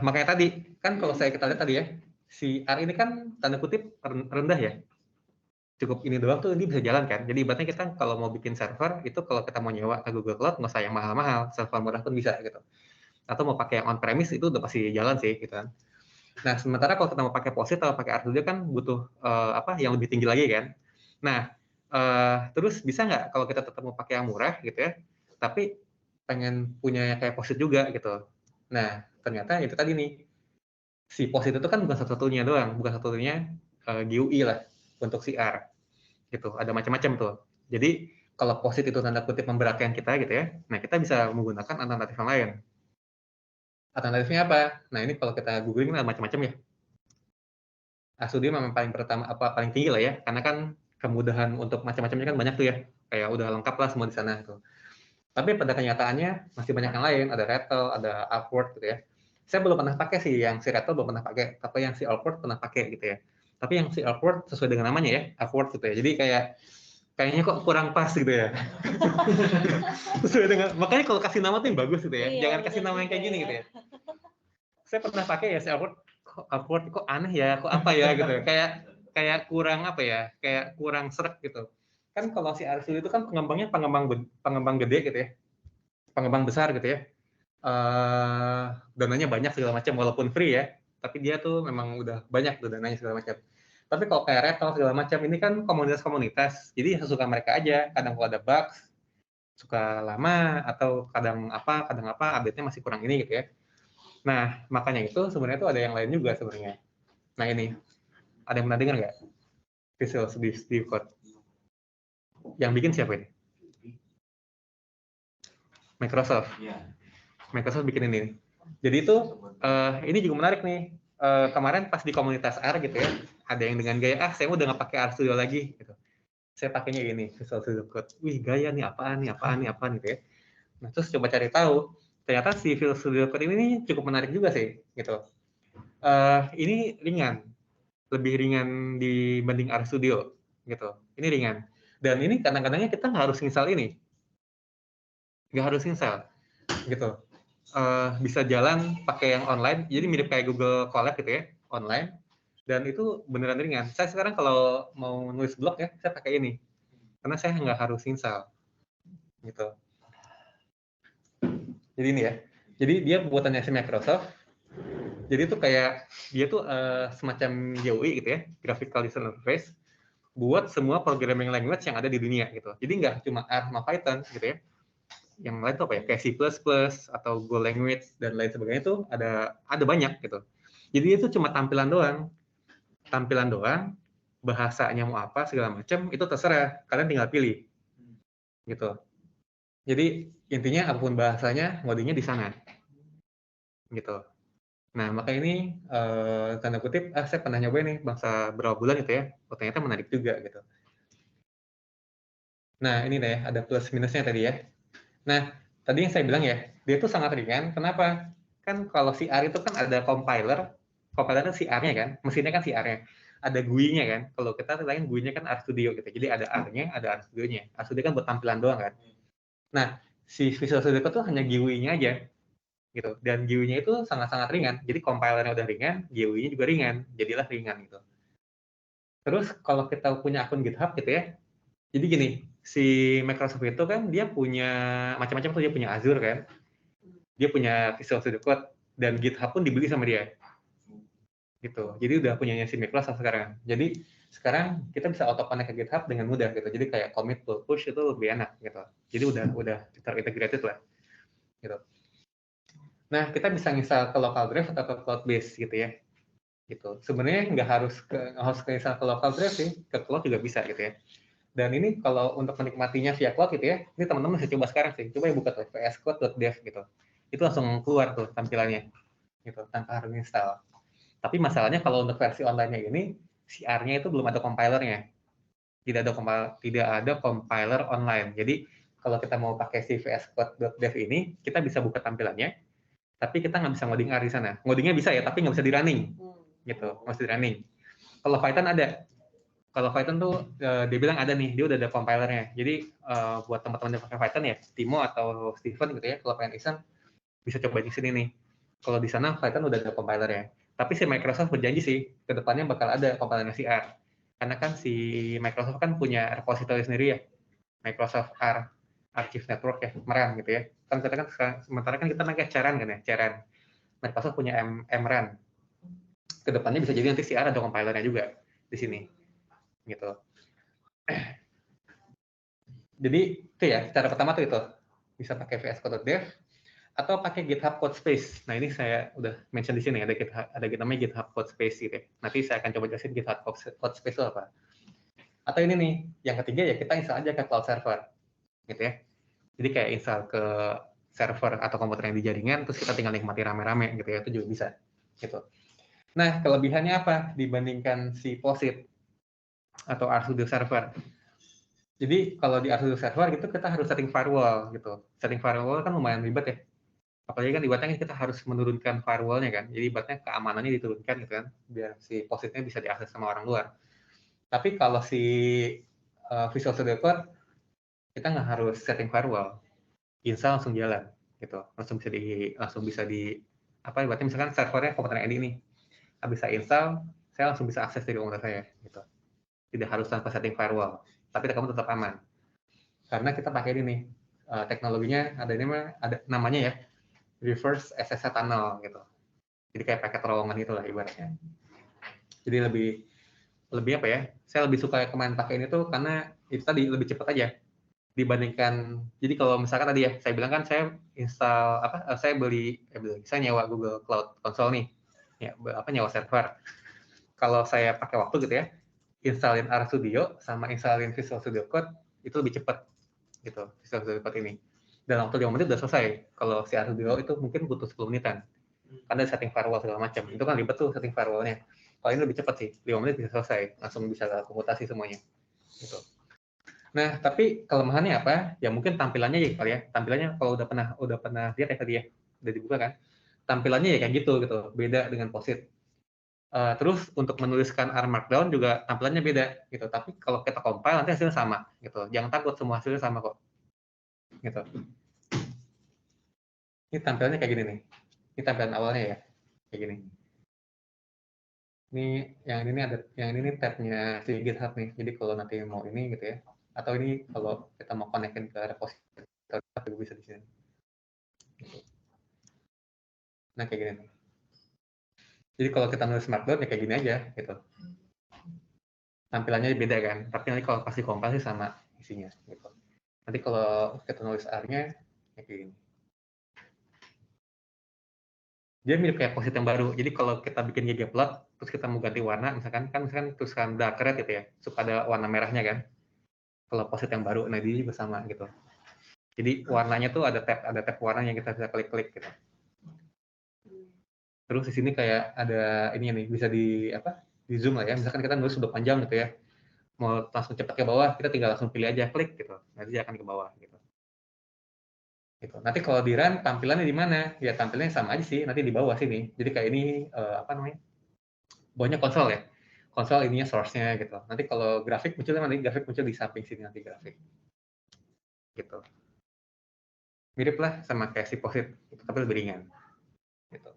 Speaker 1: makanya tadi, kan kalau kita lihat tadi ya, si R ini kan tanda kutip rendah ya. Cukup ini doang tuh ini bisa jalan kan. Jadi ibaratnya kita kalau mau bikin server, itu kalau kita mau nyewa ke Google Cloud, nggak usah yang mahal-mahal, server murah pun bisa gitu. Atau mau pakai yang on-premise, itu udah pasti jalan sih gitu kan. Nah, sementara kalau kita mau pakai POSIT atau pakai RStudio kan butuh yang lebih tinggi lagi kan. Nah, terus bisa nggak kalau kita tetap mau pakai yang murah gitu ya, tapi pengen punya kayak POSIT juga gitu. Nah, ternyata itu tadi nih, si POSIT itu kan bukan satu-satunya doang, bukan satu-satunya GUI lah untuk si R gitu. Ada macam-macam tuh. Jadi kalau POSIT itu tanda kutip memberatkan kita gitu ya, nah kita bisa menggunakan alternatif yang lain. Alternatifnya apa? Nah ini kalau kita googling lah macam-macam ya. RStudio memang paling pertama paling tinggi lah ya, karena kan kemudahan untuk macam-macamnya kan banyak tuh ya, kayak udah lengkap lah semua di sana tuh. Tapi pada kenyataannya masih banyak yang lain, ada Rattle, ada Upwork gitu ya. Saya belum pernah pakai sih yang si Rattle belum pernah pakai, tapi yang si Upwork pernah pakai gitu ya. Tapi yang si Upwork sesuai dengan namanya ya, Upwork gitu ya. Jadi kayaknya kok kurang pas gitu ya. Sesuai dengan, makanya kalau kasih nama tuh yang bagus gitu ya.
Speaker 5: Iya,
Speaker 1: Jangan kasih nama yang kayak gini
Speaker 5: ya.
Speaker 1: gitu ya. Saya pernah pakai ya si Upwork kok aneh ya, kok apa ya gitu. Kayak kurang apa ya, kayak kurang sreg gitu. Kan kalau si RStudio itu kan pengembangnya pengembang gede gitu ya. Pengembang besar gitu ya. Dananya banyak segala macam walaupun free ya, tapi dia tuh memang udah banyak tuh dananya segala macam. Tapi kalau kayak Retro segala macam ini kan komunitas-komunitas, jadi suka mereka aja. Kadang kalau ada bugs suka lama atau kadang apa update-nya masih kurang ini gitu ya. Nah makanya itu sebenarnya tuh ada yang lain juga sebenarnya. Nah ini ada yang pernah dengar nggak Visual Studio Code? Yang bikin siapa ini? Microsoft. Microsoft bikin ini. Jadi itu ini juga menarik nih. Kemarin pas di komunitas R gitu ya, ada yang dengan gaya saya udah nggak pakai RStudio lagi gitu. Saya pakainya ini Visual Studio Code. Wih gaya nih apaan gitu ya. Nah terus coba cari tahu, ternyata si Visual Studio Code ini cukup menarik juga sih gitu. Ini ringan, lebih ringan dibanding RStudio gitu. Ini ringan. Dan ini kadang-kadangnya kita nggak harus install ini, nggak harus install gitu. Bisa jalan pakai yang online, jadi mirip kayak Google Colab gitu ya, online. Dan itu beneran ringan. Saya sekarang kalau mau nulis blog ya, saya pakai ini, karena saya nggak harus install, gitu. Jadi ini ya. Jadi dia buatannya si Microsoft. Jadi tuh kayak dia tuh semacam GUI gitu ya, graphical user interface, buat semua programming language yang ada di dunia gitu. Jadi nggak cuma R sama Python gitu ya. Yang lain tuh apa ya? Kayak C++ atau Go language dan lain sebagainya tuh ada banyak gitu. Jadi itu cuma tampilan doang. Tampilan doang, bahasanya mau apa segala macam itu terserah. Kalian tinggal pilih gitu. Jadi intinya apapun bahasanya, ngodingnya di sana gitu. Nah, maka ini tanda kutip, saya pernah nyobain nih bangsa berapa bulan gitu ya, oh ternyata menarik juga gitu. Nah, ini deh, ada plus minusnya tadi ya. Nah, tadi yang saya bilang ya, dia tuh sangat ringan. Kenapa? Kan kalau si R itu kan ada compiler itu si R-nya kan, mesinnya kan si R-nya. Ada GUI-nya kan, kalau kita lain GUI-nya kan RStudio gitu. Jadi ada R-nya, ada RStudio-nya. RStudio kan buat tampilan doang kan. Nah, si Visual Studio Code tuh hanya GUI-nya aja gitu. Dan GUI-nya itu sangat-sangat ringan. Jadi compilernya udah ringan, GUI-nya juga ringan. Jadilah ringan gitu. Terus kalau kita punya akun GitHub gitu ya, jadi gini, si Microsoft itu kan dia punya macam-macam tuh, dia punya Azure kan, dia punya Visual Studio Code, dan GitHub pun dibeli sama dia. Gitu. Jadi udah punyanya si Microsoft sekarang. Jadi sekarang kita bisa auto connect ke GitHub dengan mudah gitu. Jadi kayak commit pull push itu lebih enak gitu. Jadi udah terintegrated lah gitu. Nah, kita bisa install ke local drive atau ke cloud base gitu ya. Gitu. Sebenarnya nggak harus install ke local drive sih, ke cloud juga bisa gitu ya. Dan ini kalau untuk menikmatinya via cloud gitu ya, ini teman-teman bisa coba sekarang sih. Coba ya buka tuh vscode.dev gitu. Itu langsung keluar tuh tampilannya gitu tanpa harus install. Tapi masalahnya kalau untuk versi online-nya ini, si R-nya itu belum ada compilernya. Tidak ada compiler online. Jadi kalau kita mau pakai si vscode.dev ini, kita bisa buka tampilannya, tapi kita nggak bisa ngoding R di sana. Ngodingnya bisa ya, tapi nggak bisa di running. Gitu, nggak bisa di running. Kalau Python ada. Kalau Python tuh dia bilang ada nih, dia udah ada compilernya. Jadi buat teman-teman yang pakai Python ya, Timo atau Steven gitu ya, kalau pengen iseng bisa coba di sini nih. Kalau di sana Python udah ada compilernya. Tapi si Microsoft berjanji sih, ke depannya bakal ada compilernya si R. Karena kan si Microsoft kan punya repository sendiri ya, Microsoft R Archive Network ya, MERAN gitu ya. Kan kita kan sementara kan kita pakai Ceran kan ya, Ceran. Microsoft punya MRAN. Kedepannya bisa jadi nanti si R ada compilernya juga di sini, gitu. Jadi itu ya, cara pertama tuh itu bisa pakai VS Code.dev atau pakai GitHub Codespace. Nah ini saya udah mention di sini ada namanya GitHub Codespace gitu ya. Nanti saya akan coba jelasin GitHub Codespace itu apa. Atau ini nih, yang ketiga ya kita install aja ke cloud server, gitu ya. Jadi kayak install ke server atau komputer yang di jaringan, terus kita tinggal nikmati rame-rame gitu ya, itu juga bisa. Gitu. Nah, kelebihannya apa dibandingkan si POSIT atau RStudio Server? Jadi kalau di RStudio Server gitu kita harus setting firewall gitu. Setting firewall kan lumayan ribet ya. Apalagi kan ibaratnya kita harus menurunkan firewallnya kan. Jadi ibaratnya keamanannya diturunkan gitu kan, biar si POSIT-nya bisa diakses sama orang luar. Tapi kalau si Visual Studio Code kita nggak harus setting firewall, install langsung jalan gitu, langsung bisa di apa ibaratnya misalkan servernya komputer Edi nih, habis saya install, saya langsung bisa akses dari komputer saya gitu, tidak harus tanpa setting firewall, tapi kamu tetap aman karena kita pakai ini nih teknologinya ada namanya ya reverse SSH tunnel gitu, jadi kayak pakai terowongan itulah ibaratnya. Jadi lebih apa ya, saya lebih suka kemarin pakai ini tuh karena itu tadi lebih cepat aja dibandingkan. Jadi kalau misalkan tadi ya saya bilang kan saya install saya saya nyewa Google Cloud Console nih ya, nyewa server. Kalau saya pakai waktu gitu ya, installin RStudio sama installin Visual Studio Code itu lebih cepat gitu, Visual Studio Code ini dalam waktu 5 menit udah selesai. Kalau si RStudio itu mungkin butuh 10 menitan karena setting firewall segala macam, itu kan ribet tuh setting firewallnya. Kalau ini lebih cepat sih, 5 menit bisa selesai, langsung bisa komputasi semuanya gitu. Nah, tapi kelemahannya apa? Ya mungkin tampilannya ya kali ya. Tampilannya kalau udah pernah lihat ya tadi ya, udah dibuka kan. Tampilannya ya kayak gitu beda dengan POSIT. Terus untuk menuliskan R Markdown juga tampilannya beda gitu. Tapi kalau kita compile nanti hasilnya sama gitu. Jangan takut, semua hasilnya sama kok. Gitu. Ini tampilannya kayak gini nih. Ini tampilan awalnya ya. Kayak gini. Ini yang ini nih tabnya si GitHub nih. Jadi kalau nanti mau ini gitu ya. Atau ini kalau kita mau connectin ke repository bisa di sini Nah kayak gini nih. Jadi kalau kita nulis Markdown ya kayak gini aja gitu. Tampilannya beda kan, tapi nanti kalau pasti kompilasi sama isinya gitu. Nanti kalau kita nulis R-nya ya kayak gini. Dia mirip kayak post-it yang baru. Jadi kalau kita bikin ggplot, terus kita mau ganti warna, misalkan tulisan dark red gitu ya, supaya ada warna merahnya kan. Kalau post-it yang baru, nah dia juga sama gitu. Jadi warnanya tuh ada tab warna yang kita bisa klik-klik gitu. Terus di sini kayak ada ini nih, bisa di zoom lah ya. Misalkan kita nulis udah panjang gitu ya, mau langsung cepat ke bawah, kita tinggal langsung pilih aja, klik gitu. Nanti dia akan ke bawah gitu. Gitu. Nanti kalau di run tampilannya di mana? Ya tampilannya sama aja sih, nanti di bawah sini. Jadi kayak ini bawahnya konsol ya. Konsol ininya source-nya gitu. Nanti kalau grafik muncul di samping sini nanti grafik. Gitu. Mirip lah sama kayak si post-it, gitu, tapi lebih ringan. Gitu.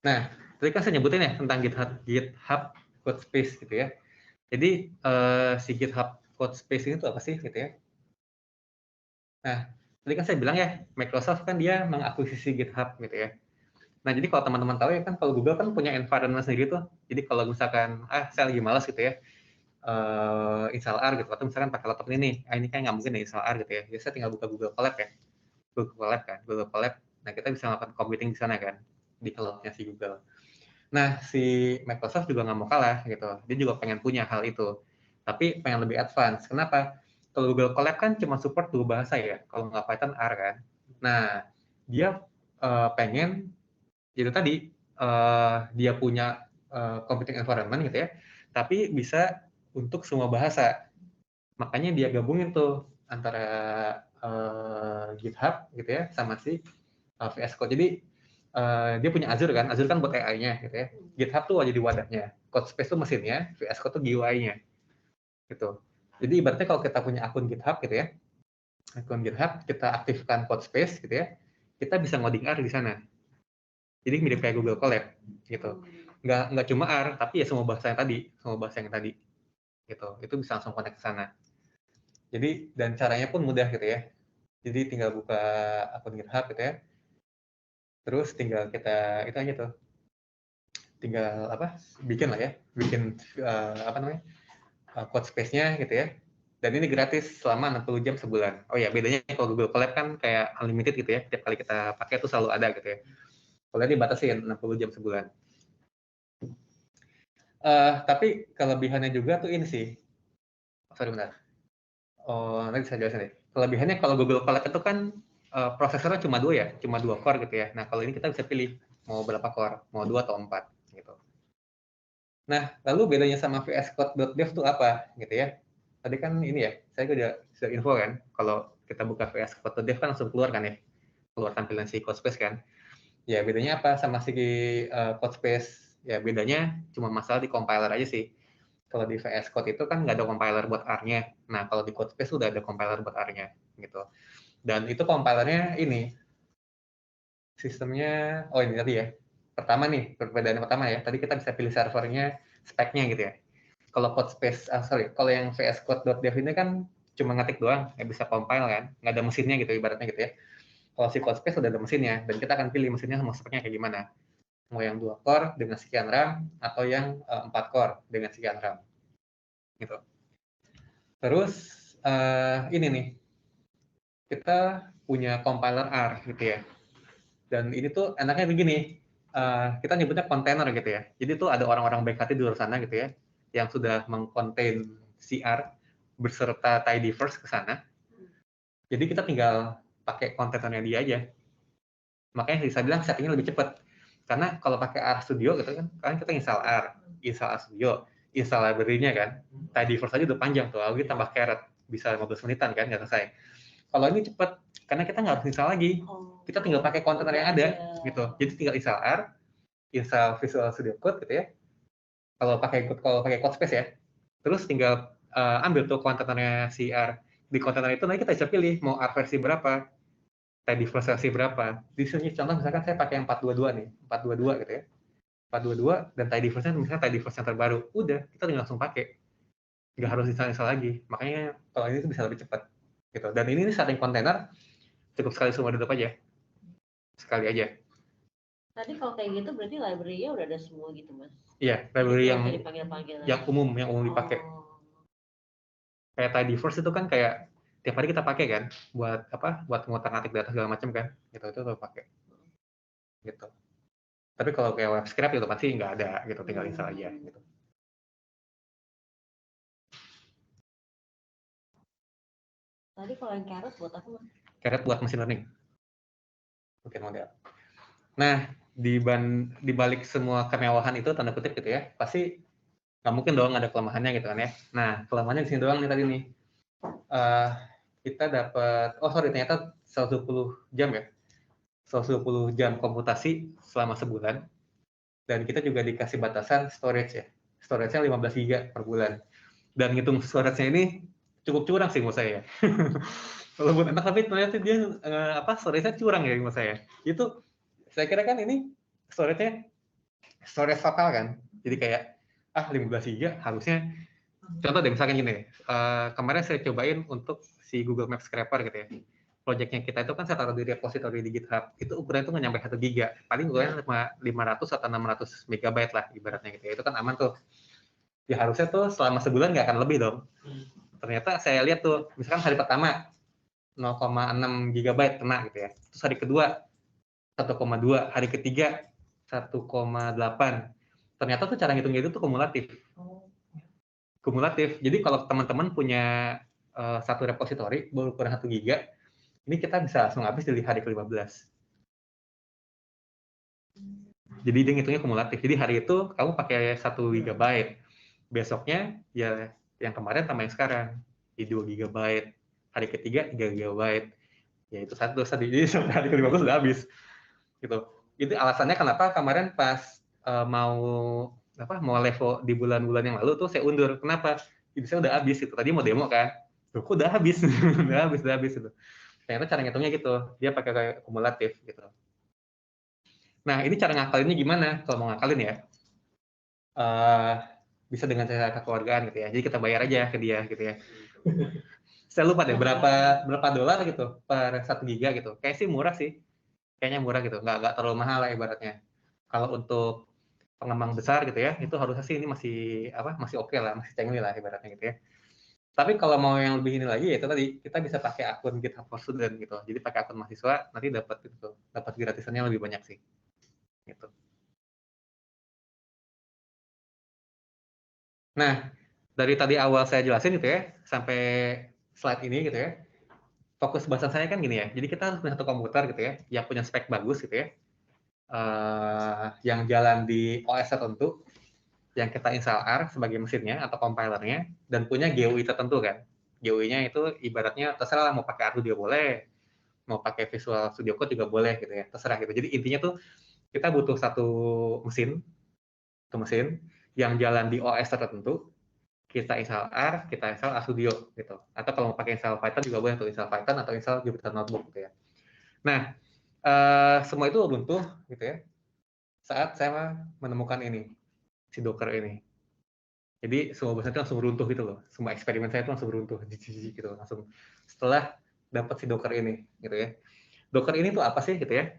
Speaker 1: Nah, tadi kan saya nyebutin ya tentang GitHub Codespace gitu ya. Jadi si GitHub Codespace ini tuh apa sih gitu ya? Nah, tadi kan saya bilang ya, Microsoft kan dia mengakuisisi GitHub gitu ya. Nah, jadi kalau teman-teman tahu ya kan kalau Google kan punya environment sendiri tuh. Jadi kalau misalkan, saya lagi malas gitu ya, install R gitu, atau misalkan pakai laptop ini nih, ini kan nggak mungkin ya install R gitu ya. Jadi saya tinggal buka Google Colab ya. Google Colab. Nah, kita bisa melakukan computing di sana kan, di cloud-nya si Google. Nah, si Microsoft juga nggak mau kalah gitu. Dia juga pengen punya hal itu. Tapi pengen lebih advance. Kenapa? Kalau Google Colab kan cuma support 2 bahasa ya. Kalau nggak Python, R kan. Nah, dia pengen, itu tadi, dia punya computing environment gitu ya. Tapi bisa untuk semua bahasa. Makanya dia gabungin tuh antara GitHub gitu ya, sama si VS Code. Jadi, dia punya Azure kan buat AI-nya gitu ya. GitHub tuh jadi wadahnya, Codespace tuh mesinnya, VS Code tuh GUI-nya gitu. Jadi ibaratnya kalau kita punya akun GitHub gitu ya, akun GitHub kita aktifkan Codespace gitu ya, kita bisa ngoding R di sana. Jadi mirip kayak Google Colab gitu. Nggak cuma R, tapi ya semua bahasa yang tadi gitu. Itu bisa langsung connect ke sana. Jadi dan caranya pun mudah gitu ya. Jadi tinggal buka akun GitHub gitu ya. Terus tinggal kita itu aja tuh. Tinggal bikin lah ya, bikin code space-nya gitu ya. Dan ini gratis selama 60 jam sebulan. Oh ya, bedanya kalau Google Colab kan kayak unlimited gitu ya. Tiap kali kita pakai itu selalu ada gitu ya. Kalau ini batasin 60 jam sebulan. Tapi kelebihannya juga tuh ini sih. Sorry bentar. Oh, nanti saya jelasin deh. Kelebihannya kalau Google Colab itu kan prosesornya cuma 2 ya, cuma 2 core gitu ya. Nah, kalau ini kita bisa pilih mau berapa core, mau 2 atau 4 gitu. Nah, lalu bedanya sama VS Code.dev itu apa gitu ya? Tadi kan ini ya, saya sudah info kan, kalau kita buka VS Code.dev kan langsung keluar kan ya, keluar tampilan si Codespace kan. Ya bedanya apa sama si Codespace? Ya bedanya cuma masalah di compiler aja sih. Kalau di VS Code itu kan nggak ada compiler buat R-nya. Nah, kalau di Codespace sudah ada compiler buat R-nya gitu. Dan itu compilernya ini sistemnya, oh ini tadi ya. Pertama nih, perbedaan pertama ya. Tadi kita bisa pilih servernya, speknya gitu ya. Kalau Codespace, kalau yang VS Code.dev ini kan cuma ngetik doang, nggak bisa compile kan, nggak ada mesinnya gitu ibaratnya gitu ya. Kalau si Codespace udah ada mesinnya, dan kita akan pilih mesinnya sama speknya kayak gimana. Mau yang 2 core dengan sekian RAM, atau yang 4 core dengan sekian RAM. Gitu. Terus, ini nih, kita punya compiler R gitu ya. Dan ini tuh enaknya begini, kita nyebutnya kontainer gitu ya. Jadi tuh ada orang-orang baik hati di luar sana gitu ya, yang sudah mengkontain CR beserta tidyverse ke sana. Jadi kita tinggal pakai kontainernya dia aja. Makanya bisa bilang settingnya lebih cepat. Karena kalau pakai R Studio gitu kan kita install R Studio, install library-nya kan, tidyverse aja udah panjang tuh, lagi tambah caret, bisa 15 menitan kan, nggak selesai. Kalau ini cepat, karena kita nggak harus install lagi, kita tinggal pakai kontainer yang ada gitu. Jadi tinggal install R, install Visual Studio Code gitu ya. Kalau pakai Codespace ya, terus tinggal ambil tuh kontainernya si R. Di kontainer itu nanti kita bisa pilih mau R versi berapa, tidyverse versi berapa. Di sini contoh misalkan saya pakai yang 422 nih, 422 gitu ya. 422 dan tidyverse-nya misalnya tidyverse yang terbaru. Udah, kita tinggal langsung pakai. nggak harus install lagi. Makanya kalau ini tuh bisa lebih cepat gitu. Dan ini setting kontainer cukup sekali semua tutup aja, sekali aja.
Speaker 5: Tadi kalau kayak gitu berarti library-nya udah ada semua gitu, Mas.
Speaker 1: Iya,
Speaker 5: Jadi
Speaker 1: library
Speaker 5: nggak
Speaker 1: yang
Speaker 5: usah dipanggil-panggil lagi.
Speaker 1: yang umum dipakai.
Speaker 5: Oh.
Speaker 1: Kayak Tidyverse itu kan kayak tiap hari kita pakai kan buat apa? Buat ngotak-ngatik data segala macam kan. Gitu itu tuh pakai. Gitu. Tapi kalau kayak web scrape itu pasti nggak ada gitu, tinggal install aja gitu.
Speaker 5: Tadi kalau yang Carrot buat apa, Mas?
Speaker 1: Carrot buat machine learning. Bikin model. Nah, di balik semua kemewahan itu tanda kutip gitu ya, pasti nggak mungkin dong ada kelemahannya gitu kan ya. Nah, kelemahannya di sini doang nih tadi nih. Kita dapat, ternyata 120 jam ya. 120 jam komputasi selama sebulan. Dan kita juga dikasih batasan storage ya. Storage-nya 15 GB per bulan. Dan ngitung storage-nya ini cukup curang sih menurut saya. Kalau buat anak tapi ternyata dia storage-nya curang ya menurut saya. Itu saya kira kan ini storage-nya storage lokal kan. Jadi kayak 15 GB harusnya contoh deh misalkan gini, kemarin saya cobain untuk si Google Maps Scraper gitu ya. Projectnya kita itu kan saya taruh di repository di GitHub. Itu ukurannya itu nggak nyampe 1 GB. Paling ukurannya 500 atau 600 megabyte lah ibaratnya gitu ya. Itu kan aman tuh. Ya harusnya tuh selama sebulan nggak akan lebih dong. Ternyata saya lihat tuh, misalkan hari pertama 0,6 GB kena gitu ya. Terus hari kedua 1,2, hari ketiga 1,8. Ternyata tuh cara ngitungnya itu tuh kumulatif. Jadi kalau teman-teman punya satu repository berukuran 1 GB, ini kita bisa langsung habis di hari ke-15. Jadi dia ngitungnya kumulatif. Jadi hari itu kamu pakai 1 GB. Besoknya ya yang kemarin sama yang sekarang. Di 2 GB. Hari ketiga 3 GB. Ya itu satu. Jadi sampai hari ke-15 sudah habis. Gitu. Itu alasannya kenapa kemarin pas mau level di bulan-bulan yang lalu tuh saya undur. Kenapa? Jadi saya udah habis itu. Tadi mau demo kan. Loh, kok udah habis? udah habis itu. Ternyata cara ngitungnya gitu. Dia pakai kayak kumulatif gitu. Nah, ini cara ngakalinnya gimana? Kalau mau ngakalin ya, bisa dengan cara kekeluargaan gitu ya. Jadi kita bayar aja ke dia gitu ya. Saya lupa deh berapa dolar gitu per 1 giga gitu. Kayak sih murah sih. Kayaknya murah gitu. Nggak terlalu mahal lah ibaratnya. Kalau untuk pengembang besar gitu ya, itu harusnya sih ini masih oke lah, masih cengli lah ibaratnya gitu ya. Tapi kalau mau yang lebih ini lagi ya itu tadi kita bisa pakai akun GitHub for Student gitu. Jadi pakai akun mahasiswa nanti dapat gratisannya lebih banyak sih. Gitu. Nah, dari tadi awal saya jelasin gitu ya, sampai slide ini gitu ya, fokus bahasan saya kan gini ya, jadi kita harus punya satu komputer gitu ya, yang punya spek bagus gitu ya, yang jalan di OS tertentu, yang kita install R sebagai mesinnya atau compilernya, dan punya GUI tertentu kan. GUI-nya itu ibaratnya terserah mau pakai Arduino boleh, mau pakai Visual Studio Code juga boleh gitu ya, terserah gitu. Jadi intinya tuh kita butuh satu mesin yang jalan di OS tertentu, kita install R, kita install RStudio gitu. Atau kalau mau pakai install Python juga boleh tuh, install Python atau install Jupyter Notebook gitu ya. Nah, semua itu runtuh gitu ya. Saat saya menemukan ini, si Docker ini. Jadi semua bahasa itu langsung runtuh gitu loh. Semua eksperimen saya itu langsung runtuh gitu langsung setelah dapat si Docker ini gitu ya. Docker ini tuh apa sih gitu ya?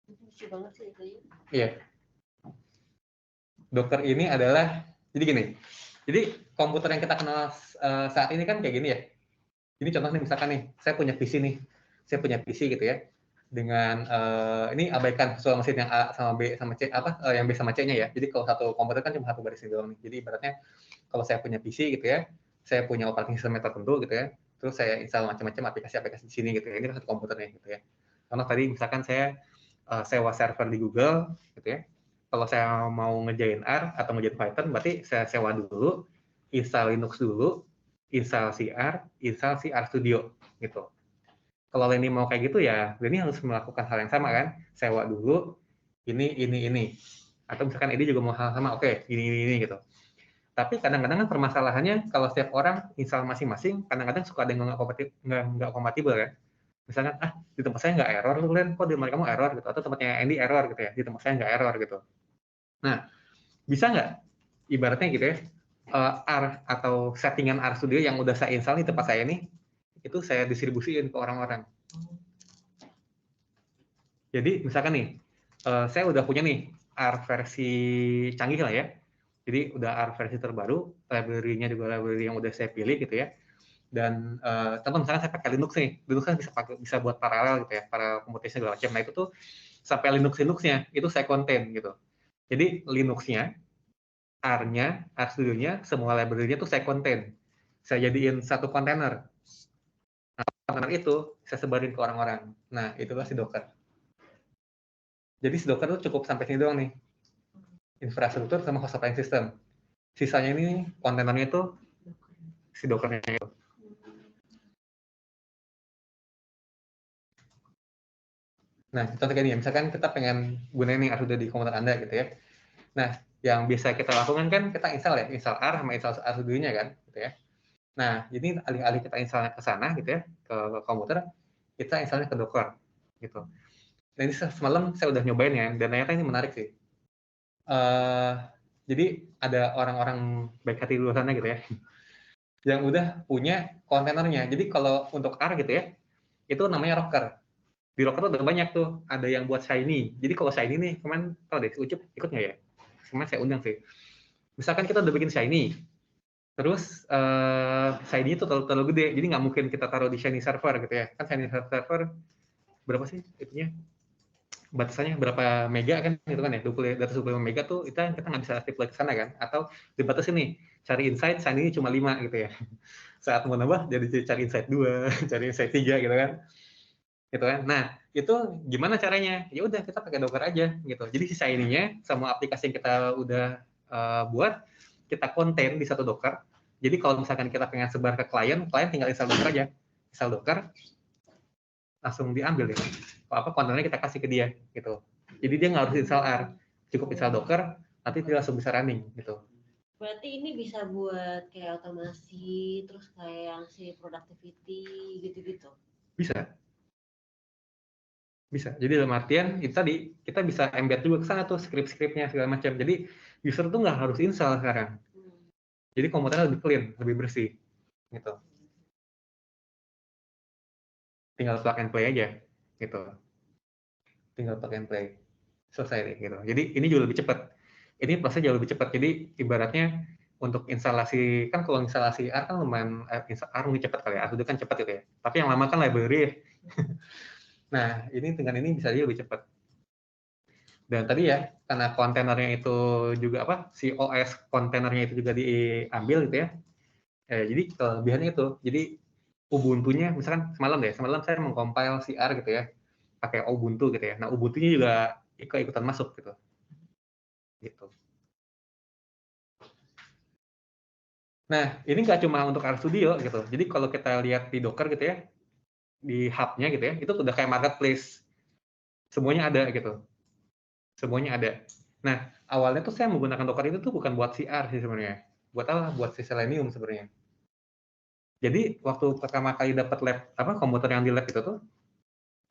Speaker 5: Lucu banget sih itu ya.
Speaker 1: Iya. Docker ini adalah jadi gini. Jadi komputer yang kita kenal saat ini kan kayak gini ya. Ini contoh nih misalkan nih, saya punya PC gitu ya. Dengan ini abaikan visual mesin yang A sama B sama C yang B sama C-nya ya. Jadi kalau satu komputer kan cuma satu baris doang nih. Jadi ibaratnya kalau saya punya PC gitu ya, saya punya operating system tertentu gitu ya. Terus saya install macam-macam aplikasi-aplikasi di sini gitu ya. Ini kan satu komputernya gitu ya. Karena tadi misalkan saya sewa server di Google gitu ya. Kalau saya mau ngerjain R atau ngerjain Python, berarti saya sewa dulu, install Linux dulu, install CR, install CR Studio gitu. Kalau Lenny mau kayak gitu ya, Lenny harus melakukan hal yang sama kan, sewa dulu ini. Atau misalkan ini juga mau hal sama, oke, ini gitu. Tapi kadang-kadang kan permasalahannya kalau setiap orang install masing-masing, kadang-kadang suka ada yang nggak kompatibel kan. Misalkan, di tempat saya nggak error tuh Len, kok di tempat kamu error gitu, atau tempatnya Andy error gitu ya, di tempat saya nggak error gitu. Nah, bisa nggak ibaratnya gitu ya, R atau settingan RStudio yang udah saya install di tempat saya nih, itu saya distribusiin ke orang-orang. Jadi misalkan nih, saya udah punya nih R versi canggih lah ya. Jadi udah R versi terbaru, library-nya juga library yang udah saya pilih gitu ya. Dan contoh misalnya saya pakai Linux nih, Linux kan bisa buat paralel gitu ya, paralel computation segala macam. Nah itu tuh sampai Linux-nya itu saya contain gitu. Jadi Linux-nya, R-nya, RStudio-nya, semua library-nya tuh saya contain. Saya jadiin satu kontainer. Nah, kontainer itu saya sebarin ke orang-orang. Nah, itulah si Docker. Jadi si Docker tuh cukup sampai sini doang nih. Infrastruktur sama host operating system. Sisanya ini kontainernya itu si Docker-nya itu. Nah, contoh kayak gini, misalkan kita pengen gunain nih RStudio di komputer Anda gitu ya. Nah, yang biasa kita lakukan kan kita install ya, install R sama install RStudio-nya kan, gitu ya. Nah, jadi alih-alih kita installnya ke sana gitu ya, ke komputer, kita installnya ke Docker, gitu. Nah, ini semalam saya udah nyobain ya, dan ternyata ini menarik sih. Jadi ada orang-orang baik hati di luar sana gitu ya, yang udah punya kontainernya. Jadi kalau untuk R gitu ya, itu namanya Rocker. Di Rocker tuh ada banyak tuh, ada yang buat Shiny. Jadi kalau Shiny nih, kemarin tau deh, Ucup ikut nggak ya? Kemarin saya undang sih. Misalkan kita udah bikin Shiny, terus Shiny itu terlalu gede, jadi nggak mungkin kita taruh di Shiny server gitu ya. Kan Shiny server berapa sih itunya? Batasannya berapa mega kan gitu kan ya, 25 mega tuh kita nggak bisa aktif lagi ke sana kan, atau dibatasi nih, cari insight Shiny cuma 5 gitu ya. Saat mau nambah jadi cari insight 2, cari insight 3 gitu kan. Gitu kan. Nah, itu gimana caranya? Ya udah kita pakai Docker aja gitu. Jadi sisa ininya semua aplikasi yang kita udah buat kita konten di satu Docker. Jadi kalau misalkan kita pengen sebar ke klien tinggal install Docker aja. Install Docker langsung diambil ya. Apa kontennya kita kasih ke dia gitu. Jadi dia nggak harus install R, cukup install Docker, nanti dia langsung bisa running gitu.
Speaker 5: Berarti ini bisa buat kayak otomasi, terus kayak yang si productivity gitu-gitu.
Speaker 1: Bisa. Jadi dalam artian itu tadi kita bisa embed juga ke sana tuh script-scriptnya segala macam. Jadi user tuh nggak harus install sekarang. Jadi komputernya lebih clean, lebih bersih gitu. Tinggal plug and play aja gitu. Tinggal plug and play. Selesai deh gitu. Jadi ini juga lebih cepat. Ini prosesnya jauh lebih cepat. Jadi ibaratnya untuk instalasi, kan kalau instalasi R kan lumayan, R lebih cepat kali ya, R itu kan cepat gitu ya. Tapi yang lama kan library. Nah, ini dengan ini bisa dia lebih cepat. Dan tadi ya, karena kontainernya itu juga apa, si OS kontainernya itu juga diambil gitu ya. Jadi kelebihannya itu, jadi Ubuntu-nya, misalkan semalam saya mengcompile si R gitu ya, pakai Ubuntu gitu ya. Nah, Ubuntu-nya juga ikutan masuk gitu. Nah, ini nggak cuma untuk RStudio gitu. Jadi kalau kita lihat di Docker gitu ya, di hub-nya gitu ya, itu udah kayak marketplace. Semuanya ada gitu. Semuanya ada. Nah, awalnya tuh saya menggunakan Docker itu tuh bukan buat CR sih sebenarnya. Buat apa? Buat si Selenium sebenarnya. Jadi waktu pertama kali dapat komputer yang di lab itu tuh,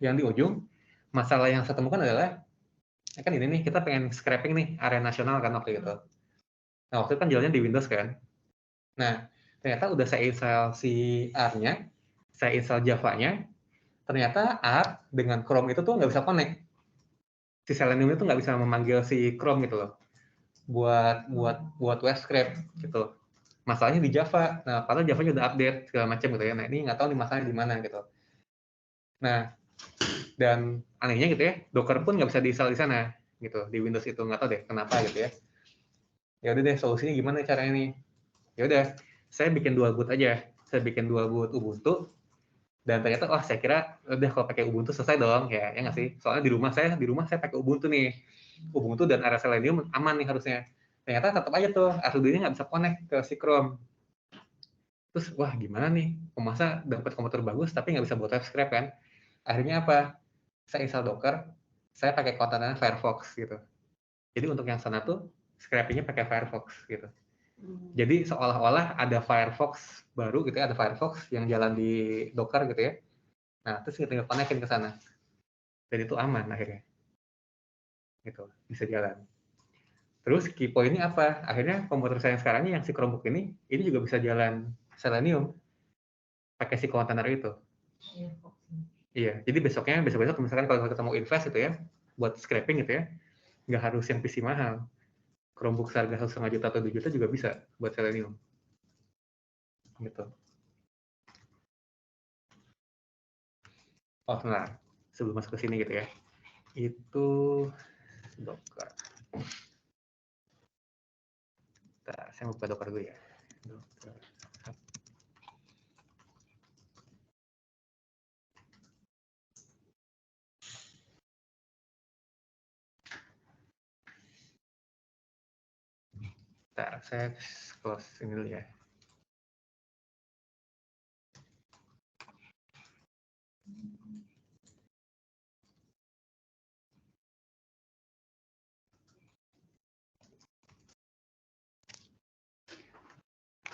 Speaker 1: yang di ujung, masalah yang saya temukan adalah, kan ini nih, kita pengen scraping nih area nasional kan waktu itu. Nah, waktu itu kan jalannya di Windows kan. Nah, ternyata udah saya install si R-nya, saya install Java-nya, ternyata R dengan Chrome itu tuh nggak bisa connect. Si Selenium itu nggak bisa memanggil si Chrome gitu loh, buat web scrape gitu. Masalahnya di Java. Nah, padahal Java-nya udah update segala macam gitu ya. Nah, ini nggak tahu nih masalahnya di mana gitu. Nah, dan anehnya gitu ya, Docker pun nggak bisa di-install di sana gitu, di Windows itu nggak tahu deh kenapa gitu ya. Ya udah deh, solusinya gimana caranya nih? Ya udah, saya bikin 2 boot aja. Saya bikin 2 boot Ubuntu, dan ternyata saya kira udah kalau pakai Ubuntu selesai dong ya nggak sih, soalnya di rumah saya pakai Ubuntu nih, Ubuntu dan area Selenium aman nih harusnya. Ternyata tetap aja tuh RStudio-nya nggak bisa connect ke si Chrome. Terus wah gimana nih, masa dapat komputer bagus tapi nggak bisa buat web scrape kan. Akhirnya apa, saya install Docker, saya pakai kontainer Firefox gitu. Jadi untuk yang sana tuh scraping-nya pakai Firefox gitu. Jadi seolah-olah ada Firefox baru gitu ya, ada Firefox yang jalan di Docker gitu ya. Nah, terus kita tinggal connect-in ke sana. Dan itu aman akhirnya. Gitu, bisa jalan. Terus key point-nya apa? Akhirnya komputer saya yang sekarang ini, yang si Chromebook ini juga bisa jalan Selenium pakai si container itu. Iya, jadi besok misalkan kalau kita mau invest gitu ya, buat scraping gitu ya, nggak harus yang PC mahal. Chromebook seharga 1,5 juta atau 2 juta juga bisa buat Selenium. Gitu. Oh, nah, sebelum masuk ke sini gitu ya, itu Docker. Bentar, saya buka Docker dulu ya. Docker. Bentar, saya close ini dulu ya.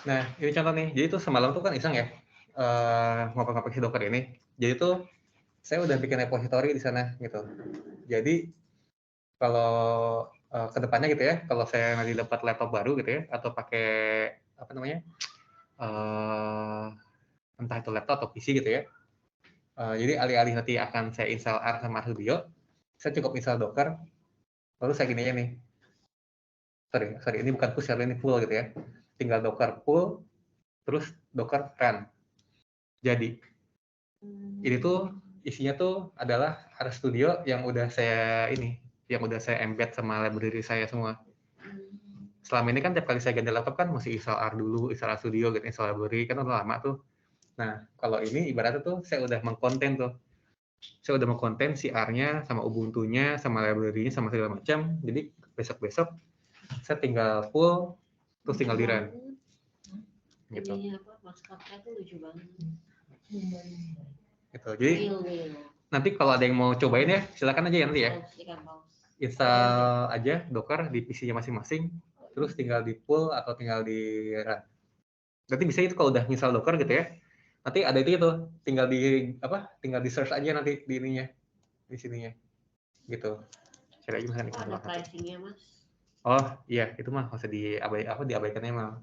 Speaker 1: Nah, ini contoh nih. Jadi tuh semalam tuh kan iseng ya, ngoper-ngoper si Docker ini. Jadi tuh saya udah bikin repository di sana gitu. Jadi kalau kedepannya gitu ya, kalau saya nanti dapat laptop baru gitu ya, atau pakai apa namanya, entah itu laptop atau PC gitu ya. Jadi alih-alih nanti akan saya install R sama RStudio, saya cukup install Docker, lalu saya gini aja nih. Sorry, ini bukan push, ini full gitu ya. Tinggal Docker pull, terus Docker run. Jadi ini tuh isinya tuh adalah RStudio yang udah saya embed sama library saya semua. Selama ini kan tiap kali saya ganti laptop kan mesti install R dulu, install RStudio, gitu, install library, kan udah lama tuh. Nah, kalau ini ibaratnya tuh saya udah mengkonten tuh. Saya udah mengkonten si R-nya, sama Ubuntu-nya, sama library-nya, sama segala macam. Jadi besok-besok saya tinggal full, terus tinggal di run. Gitu.
Speaker 5: Ini apa, maskapnya tuh lucu banget.
Speaker 1: Gitu. Jadi nanti kalau ada yang mau cobain ya, silakan aja ya nanti ya. Install aja Docker di PC-nya masing-masing, terus tinggal di pull atau tinggal di run. Nanti bisa itu kalau udah install Docker gitu ya. Nanti ada itu tinggal di search aja nanti di ininya, di sininya. Gitu. Cari aja misalkan
Speaker 5: ada pricing-nya, Mas.
Speaker 1: Oh, iya, itu mah nggak usah diabaikannya mah.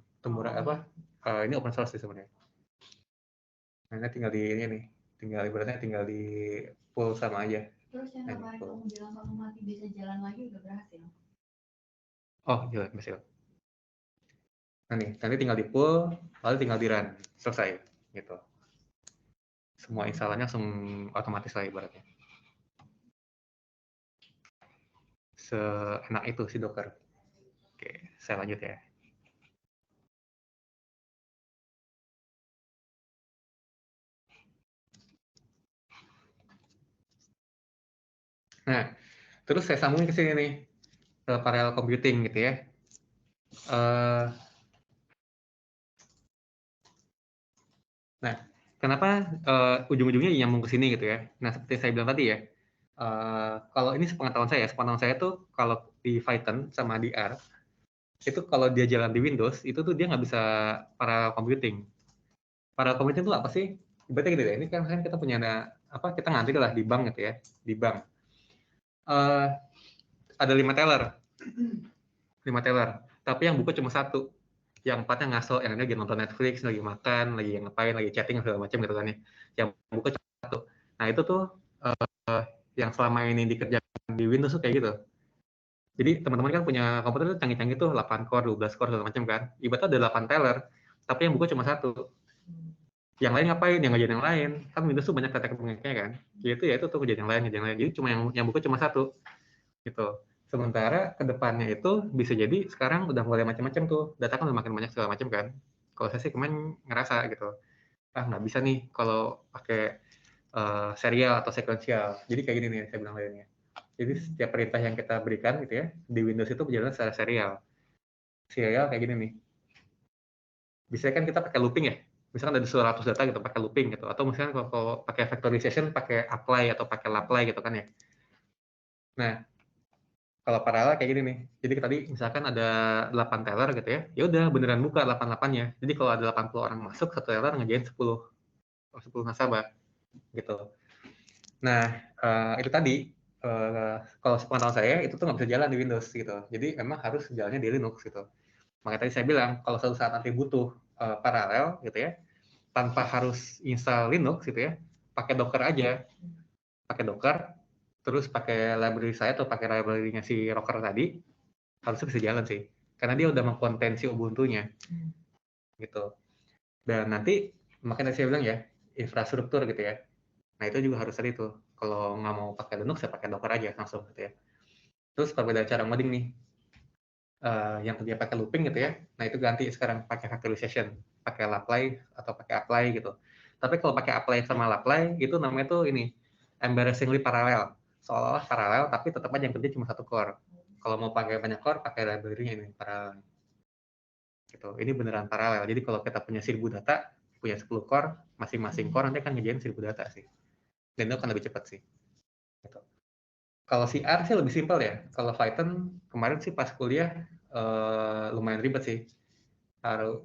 Speaker 1: Ini open source sih sebenarnya. Nah, tinggal di ini nih. Ibaratnya tinggal di pull sama aja.
Speaker 2: Terus yang kemarin kamu bilang kamu mati bisa jalan lagi udah berhasil?
Speaker 1: Oh, jalan berhasil. Nah nih, nanti tinggal di pull, lalu tinggal di run. Selesai. Gitu. Semua installannya otomatis lah ibaratnya. Seenak itu si Docker. Oke, saya lanjut ya. Nah, terus saya sambungin ke sini nih, ke parallel computing gitu ya. Nah, kenapa ujung-ujungnya nyambung ke sini gitu ya? Nah, seperti saya bilang tadi ya, kalau ini sepengetahuan saya tuh kalau di Python sama di R, itu kalau dia jalan di Windows, itu tuh dia nggak bisa parallel computing. Parallel computing itu apa sih? Ibaratnya gini deh, ini kan kita punya kita ngantri lah di bank gitu ya, di bank. Ada 5 teller, tapi yang buka cuma satu. Yang empatnya ngaso, yang lagi nonton Netflix, lagi makan, lagi ngapain, lagi chatting segala macam gitu kan ya. Yang buka cuma satu. Nah itu tuh yang selama ini dikerjakan di Windows tuh kayak gitu. Jadi teman-teman kan punya komputer tuh canggih-canggih tuh 8 core, 12 core segala macam kan. Ibaratnya ada 8 teller, tapi yang buka cuma satu. Yang lain ngapain? Yang ngerjain yang lain. Kan Windows tuh banyak tetek-tekniknya kan. Gitu ya itu tuh ngerjain yang lain. Jadi cuma yang buka cuma satu. Gitu. Sementara kedepannya itu bisa jadi sekarang udah mulai macam-macam tuh. Data kan udah makin banyak segala macam kan. Kalau saya sih kemarin ngerasa gitu. Nggak bisa nih kalau pakai serial atau sekuensial. Jadi kayak gini nih saya bilang lainnya. Jadi setiap perintah yang kita berikan gitu ya di Windows itu berjalan secara serial. Serial kayak gini nih. Bisa kan kita pakai looping ya. Misalkan ada 100 data gitu pakai looping gitu. Atau misalkan kalau pakai factorization pakai apply atau pakai lapply gitu kan ya. Nah, kalau paralel kayak gini nih. Jadi tadi misalkan ada 8 teller gitu ya. Ya udah beneran buka 88-nya. Jadi kalau ada 80 orang masuk, satu teller ngerjain 10 nasabah gitu. Nah, itu tadi kalau sepengetahuan saya itu tuh nggak bisa jalan di Windows gitu. Jadi memang harus jalannya di Linux gitu. Makanya tadi saya bilang kalau suatu saat nanti butuh paralel gitu ya, tanpa harus install Linux gitu ya, pakai Docker aja, pakai Docker, terus pakai library saya atau pakai library-nya si Rocker tadi, harusnya bisa jalan sih. Karena dia udah mengkontensi Ubuntu-nya gitu. Dan nanti makanya saya bilang ya, infrastruktur gitu ya. Nah itu juga harus tadi tuh. Kalau nggak mau pakai Linux ya pakai Docker aja langsung gitu ya. Terus perbedaan cara modding nih. Yang tadinya pakai looping gitu ya. Nah itu ganti sekarang pakai factorization, pakai lapply atau pakai apply gitu. Tapi kalau pakai apply sama lapply itu namanya tuh ini embarrassingly parallel. Seolah-olah paralel tapi tetap aja yang kerja cuma satu core. Kalau mau pakai banyak core, pakai library-nya ini paralel. Gitu. Ini beneran paralel. Jadi kalau kita punya 1000 data, punya 10 core, masing-masing core nanti akan ngerjain 1000 data sih. Dan itu akan lebih cepat sih. Gitu. Kalau si R sih lebih simpel ya. Kalau Python kemarin sih pas kuliah lumayan ribet sih. Salah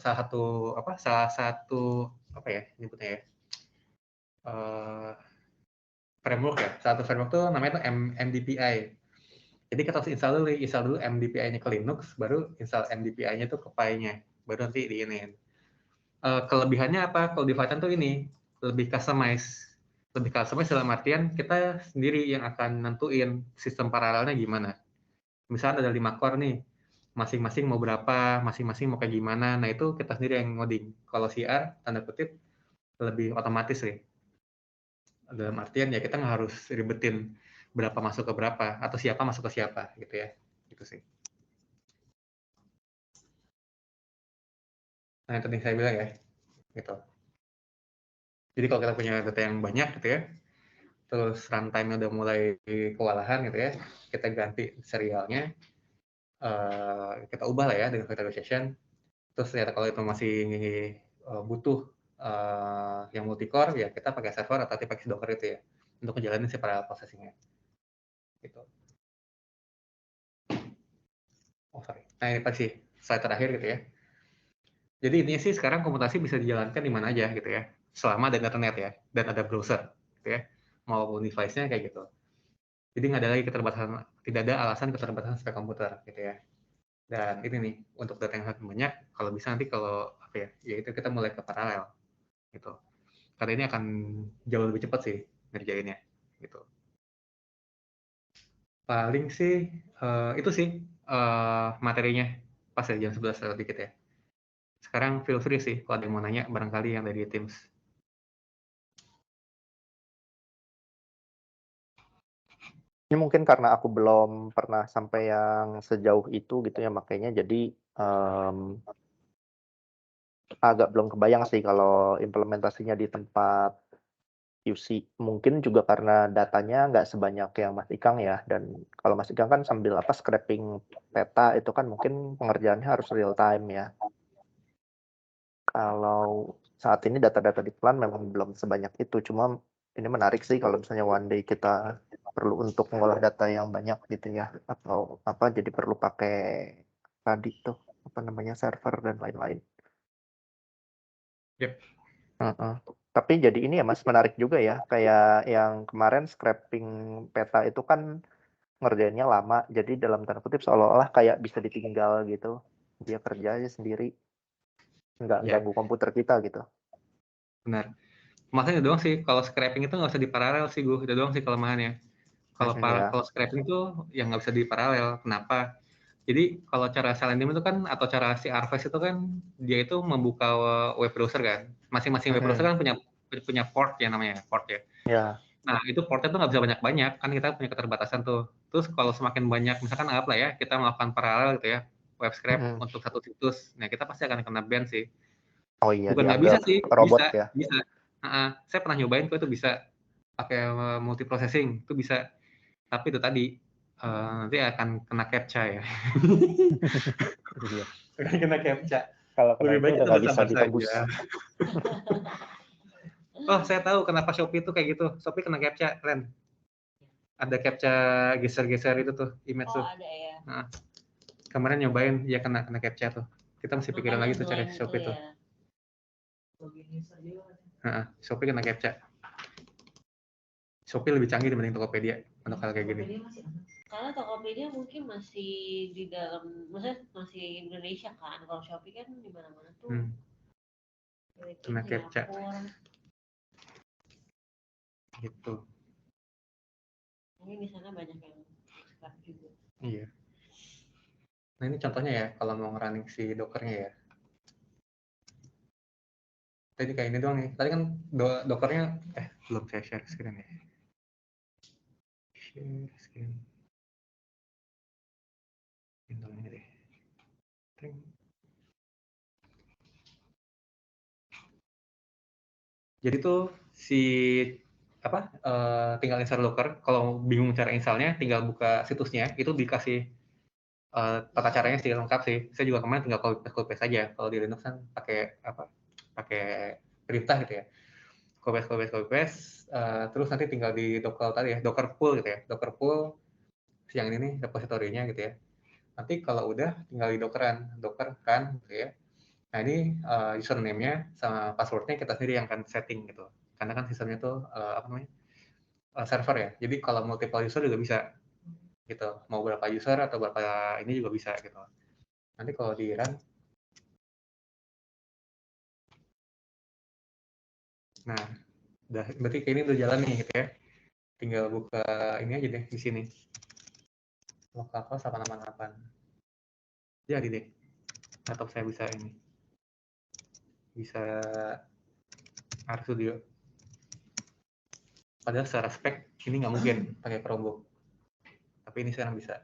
Speaker 1: satu apa ya nyebutnya ya, framework ya. Salah satu framework tuh namanya tuh MDPI. Jadi kita harus install dulu MDPI-nya ke Linux, baru install MDPI-nya tuh ke Pi-nya, baru nanti diinin. Kelebihannya apa? Kalau di Python tuh ini lebih customize dalam artian kita sendiri yang akan nentuin sistem paralelnya gimana. Misalnya ada 5 core nih, masing-masing mau berapa, masing-masing mau kayak gimana. Nah itu kita sendiri yang ngoding. Kalau CR tanda kutip lebih otomatis sih. Dalam artian ya kita nggak harus ribetin berapa masuk ke berapa atau siapa masuk ke siapa gitu ya. Gitu sih. Nah yang penting saya bilang ya, gitu. Jadi kalau kita punya data yang banyak gitu ya, terus runtime-nya udah mulai kewalahan gitu ya, kita ganti serialnya, kita ubah lah ya dengan factorization. Terus ternyata kalau itu masih butuh yang multi-core, ya kita pakai server atau pakai Docker itu ya, untuk ngejalanin si parallel processing-nya. Gitu. Oh sorry. Nah ini pasti slide terakhir gitu ya. Jadi intinya sih sekarang komputasi bisa dijalankan di mana aja gitu ya, selama ada internet ya, dan ada browser gitu ya, maupun device-nya kayak gitu. Jadi nggak ada lagi keterbatasan, tidak ada alasan keterbatasan spek komputer gitu ya. Dan ini nih untuk data yang sangat banyak, kalau bisa nanti kalau apa ya, yaitu kita mulai ke paralel gitu. Karena ini akan jauh lebih cepat sih ngerjainnya gitu. Paling sih itu sih materinya pas ya jam 11 lewat dikit ya. Sekarang feel free sih kalau ada yang mau nanya barangkali yang dari Teams.
Speaker 4: Ini mungkin karena aku belum pernah sampai yang sejauh itu gitu ya, makanya jadi agak belum kebayang sih kalau implementasinya di tempat QC. Mungkin juga karena datanya nggak sebanyak yang Mas Ikang ya, dan kalau Mas Ikang kan sambil scraping peta itu kan mungkin pengerjaannya harus real time ya. Kalau saat ini data-data di plan memang belum sebanyak itu, cuma ini menarik sih kalau misalnya one day kita perlu untuk mengolah data yang banyak gitu ya, atau apa jadi perlu pakai tadi tuh apa namanya server dan lain-lain.
Speaker 1: Yep.
Speaker 4: Tapi jadi ini ya Mas, menarik juga ya, kayak yang kemarin scraping peta itu kan ngerjainnya lama, jadi dalam tanda kutip seolah-olah kayak bisa ditinggal gitu, dia kerja aja sendiri, nggak
Speaker 1: Ya,
Speaker 4: ganggu komputer kita gitu.
Speaker 1: benar. Maksudnya doang sih, kalau scraping itu nggak usah diparalel sih, gue. Itu doang sih kelemahannya.
Speaker 4: Ya.
Speaker 1: Kalau scraping itu yang nggak bisa diparalel. Kenapa? Jadi kalau cara Selenium itu kan atau cara si Arves itu kan dia itu membuka web browser kan. Masing-masing web browser kan punya port ya namanya port ya.
Speaker 4: Ya.
Speaker 1: Nah itu portnya tuh nggak bisa banyak-banyak kan kita punya keterbatasan tuh. Terus kalau semakin banyak misalkan anggap lah ya kita melakukan paralel gitu ya web scrape untuk satu situs. Nah kita pasti akan kena ban sih.
Speaker 4: Oh iya,
Speaker 1: Bukan nggak bisa
Speaker 4: dianggap
Speaker 1: sih,
Speaker 4: robot
Speaker 1: bisa,
Speaker 4: ya.
Speaker 1: bisa. Saya pernah nyobain kok itu bisa pakai multi processing itu bisa. Tapi itu tadi nanti akan kena captcha ya.
Speaker 4: Iya.
Speaker 1: Akan kena captcha.
Speaker 4: Kalau kena
Speaker 1: Lebih
Speaker 4: itu
Speaker 1: baik
Speaker 4: udah
Speaker 1: kita
Speaker 4: nggak bisa
Speaker 1: bersabar
Speaker 4: ditembus.
Speaker 1: saja. Oh, saya tahu kenapa Shopee itu kayak gitu. Shopee kena captcha, keren. Ada captcha geser-geser itu tuh, image tuh.
Speaker 5: Oh ada ya.
Speaker 1: Nah, kemarin nyobain, ya kena captcha tuh. Kita mesti pikirin lagi tuh cari
Speaker 5: Makanya
Speaker 1: Shopee tuh.
Speaker 5: ya.
Speaker 1: Shopee kena captcha. Shopee lebih canggih dibanding Tokopedia untuk hal kayak gini.
Speaker 5: Tokopedia masih aman. Karena Tokopedia mungkin masih di dalam, maksudnya masih Indonesia kan. Kalau Shopee kan di mana-mana tuh.
Speaker 1: Kena captcha.
Speaker 5: Singapura.
Speaker 1: Gitu.
Speaker 5: Mungkin di sana banyak yang subscribe juga.
Speaker 1: Iya. Nah ini contohnya ya, kalau mau nge-running si Dockernya ya. Tadi kayak ini doang nih. Tadi kan Dockernya, belum saya share screen ya. Share screen. Ini deh. Tring. Jadi tuh si tinggal install Docker. Kalau bingung cara installnya, tinggal buka situsnya. Itu dikasih tata caranya sih lengkap sih. Saya juga kemarin tinggal copy paste aja. Kalau di Linux kan pakai pakai perintah gitu ya. Copy paste. Terus nanti tinggal di Docker tadi ya, Docker pull gitu ya. Docker pull yang ini nih repositorinya gitu ya. Nanti kalau udah tinggal di Docker kan gitu ya. Nah ini username-nya sama password-nya kita sendiri yang akan setting gitu. Karena kan sistemnya tuh server ya. Jadi kalau multiple user juga bisa gitu. Mau berapa user atau berapa ini juga bisa gitu. Nanti kalau di run, nah berarti kayak ini udah jalan nih gitu ya. Tinggal buka ini aja deh di sini. Localhost 888. Jadi deh. Atau saya bisa ini. Bisa RStudio. Padahal secara spek ini nggak mungkin pakai Chromebook. Tapi ini sekarang bisa.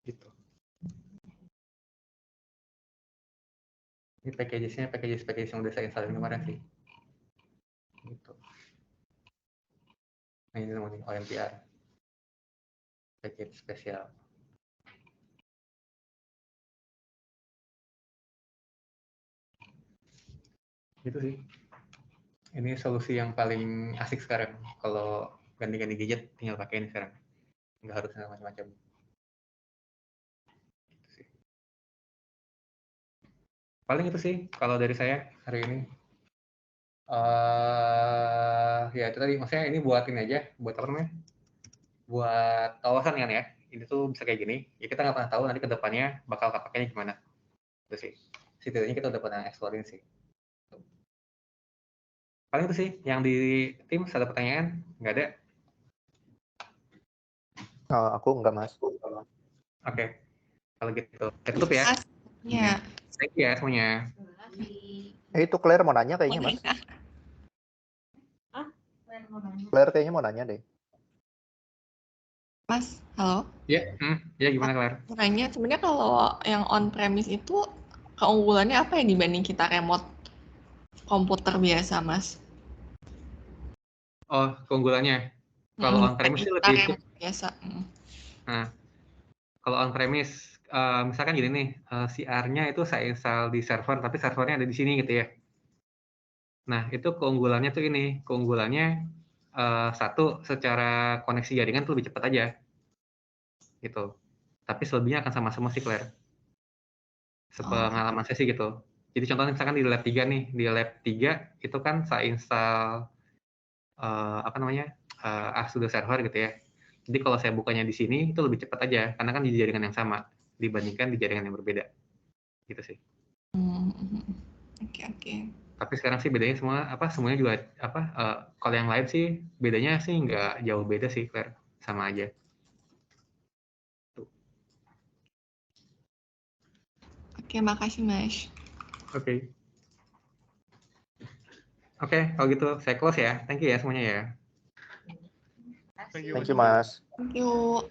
Speaker 1: Gitu. Ini package yang udah saya install kemarin sih. Gitu. Nah ini namanya OMPR. Package spesial. Gitu sih. Ini solusi yang paling asik sekarang. Kalau ganti-ganti gadget tinggal pakai ini sekarang. Nggak harus macam-macam. Gitu sih. Paling itu sih kalau dari saya hari ini. Ya itu tadi, maksudnya ini buat ini aja, buat apa namanya? Buat kawasan kan ya. Ini tuh bisa kayak gini. Ya kita nggak pernah tahu nanti kedepannya bakal pakainya gimana. Itu sih. Setidaknya kita udah pernah exploring sih. Paling itu sih yang di tim. Ada pertanyaan? Nggak ada?
Speaker 4: Aku enggak, Mas.
Speaker 1: Oke. Kalau gitu, saya tutup ya.
Speaker 3: Ya.
Speaker 1: Thank you ya semuanya.
Speaker 5: Terima kasih.
Speaker 4: Itu Claire mau nanya kayaknya, Mas. Claire kayaknya mau nanya deh.
Speaker 3: Mas, halo.
Speaker 1: Ya, ya gimana Claire?
Speaker 3: Makanya sebenarnya kalau yang on premise itu keunggulannya apa ya dibanding kita remote komputer biasa, Mas?
Speaker 1: Oh, keunggulannya. Kalau on premise sih lebih
Speaker 3: biasa.
Speaker 1: Nah, kalau on premise misalkan gini nih, CR-nya itu saya install di server tapi servernya ada di sini gitu ya. Nah, itu keunggulannya tuh ini, keunggulannya satu, secara koneksi jaringan tuh lebih cepat aja. Gitu. Tapi selebihnya akan sama semua sih, Claire. Sepengalaman saya sih gitu. Jadi contohnya misalkan di lab 3 nih, di lab 3 itu kan saya install RStudio server gitu ya. Jadi kalau saya bukanya di sini itu lebih cepat aja karena kan di jaringan yang sama dibandingkan di jaringan yang berbeda. Gitu sih.
Speaker 3: Oke.
Speaker 1: Tapi sekarang sih bedanya semuanya juga kalau yang lain sih bedanya sih nggak jauh beda sih, Claire. Sama aja.
Speaker 3: Oke, makasih, Mas.
Speaker 1: Oke, kalau gitu saya close ya. Thank you ya semuanya ya.
Speaker 4: Thank you, Mas.
Speaker 3: Thank you.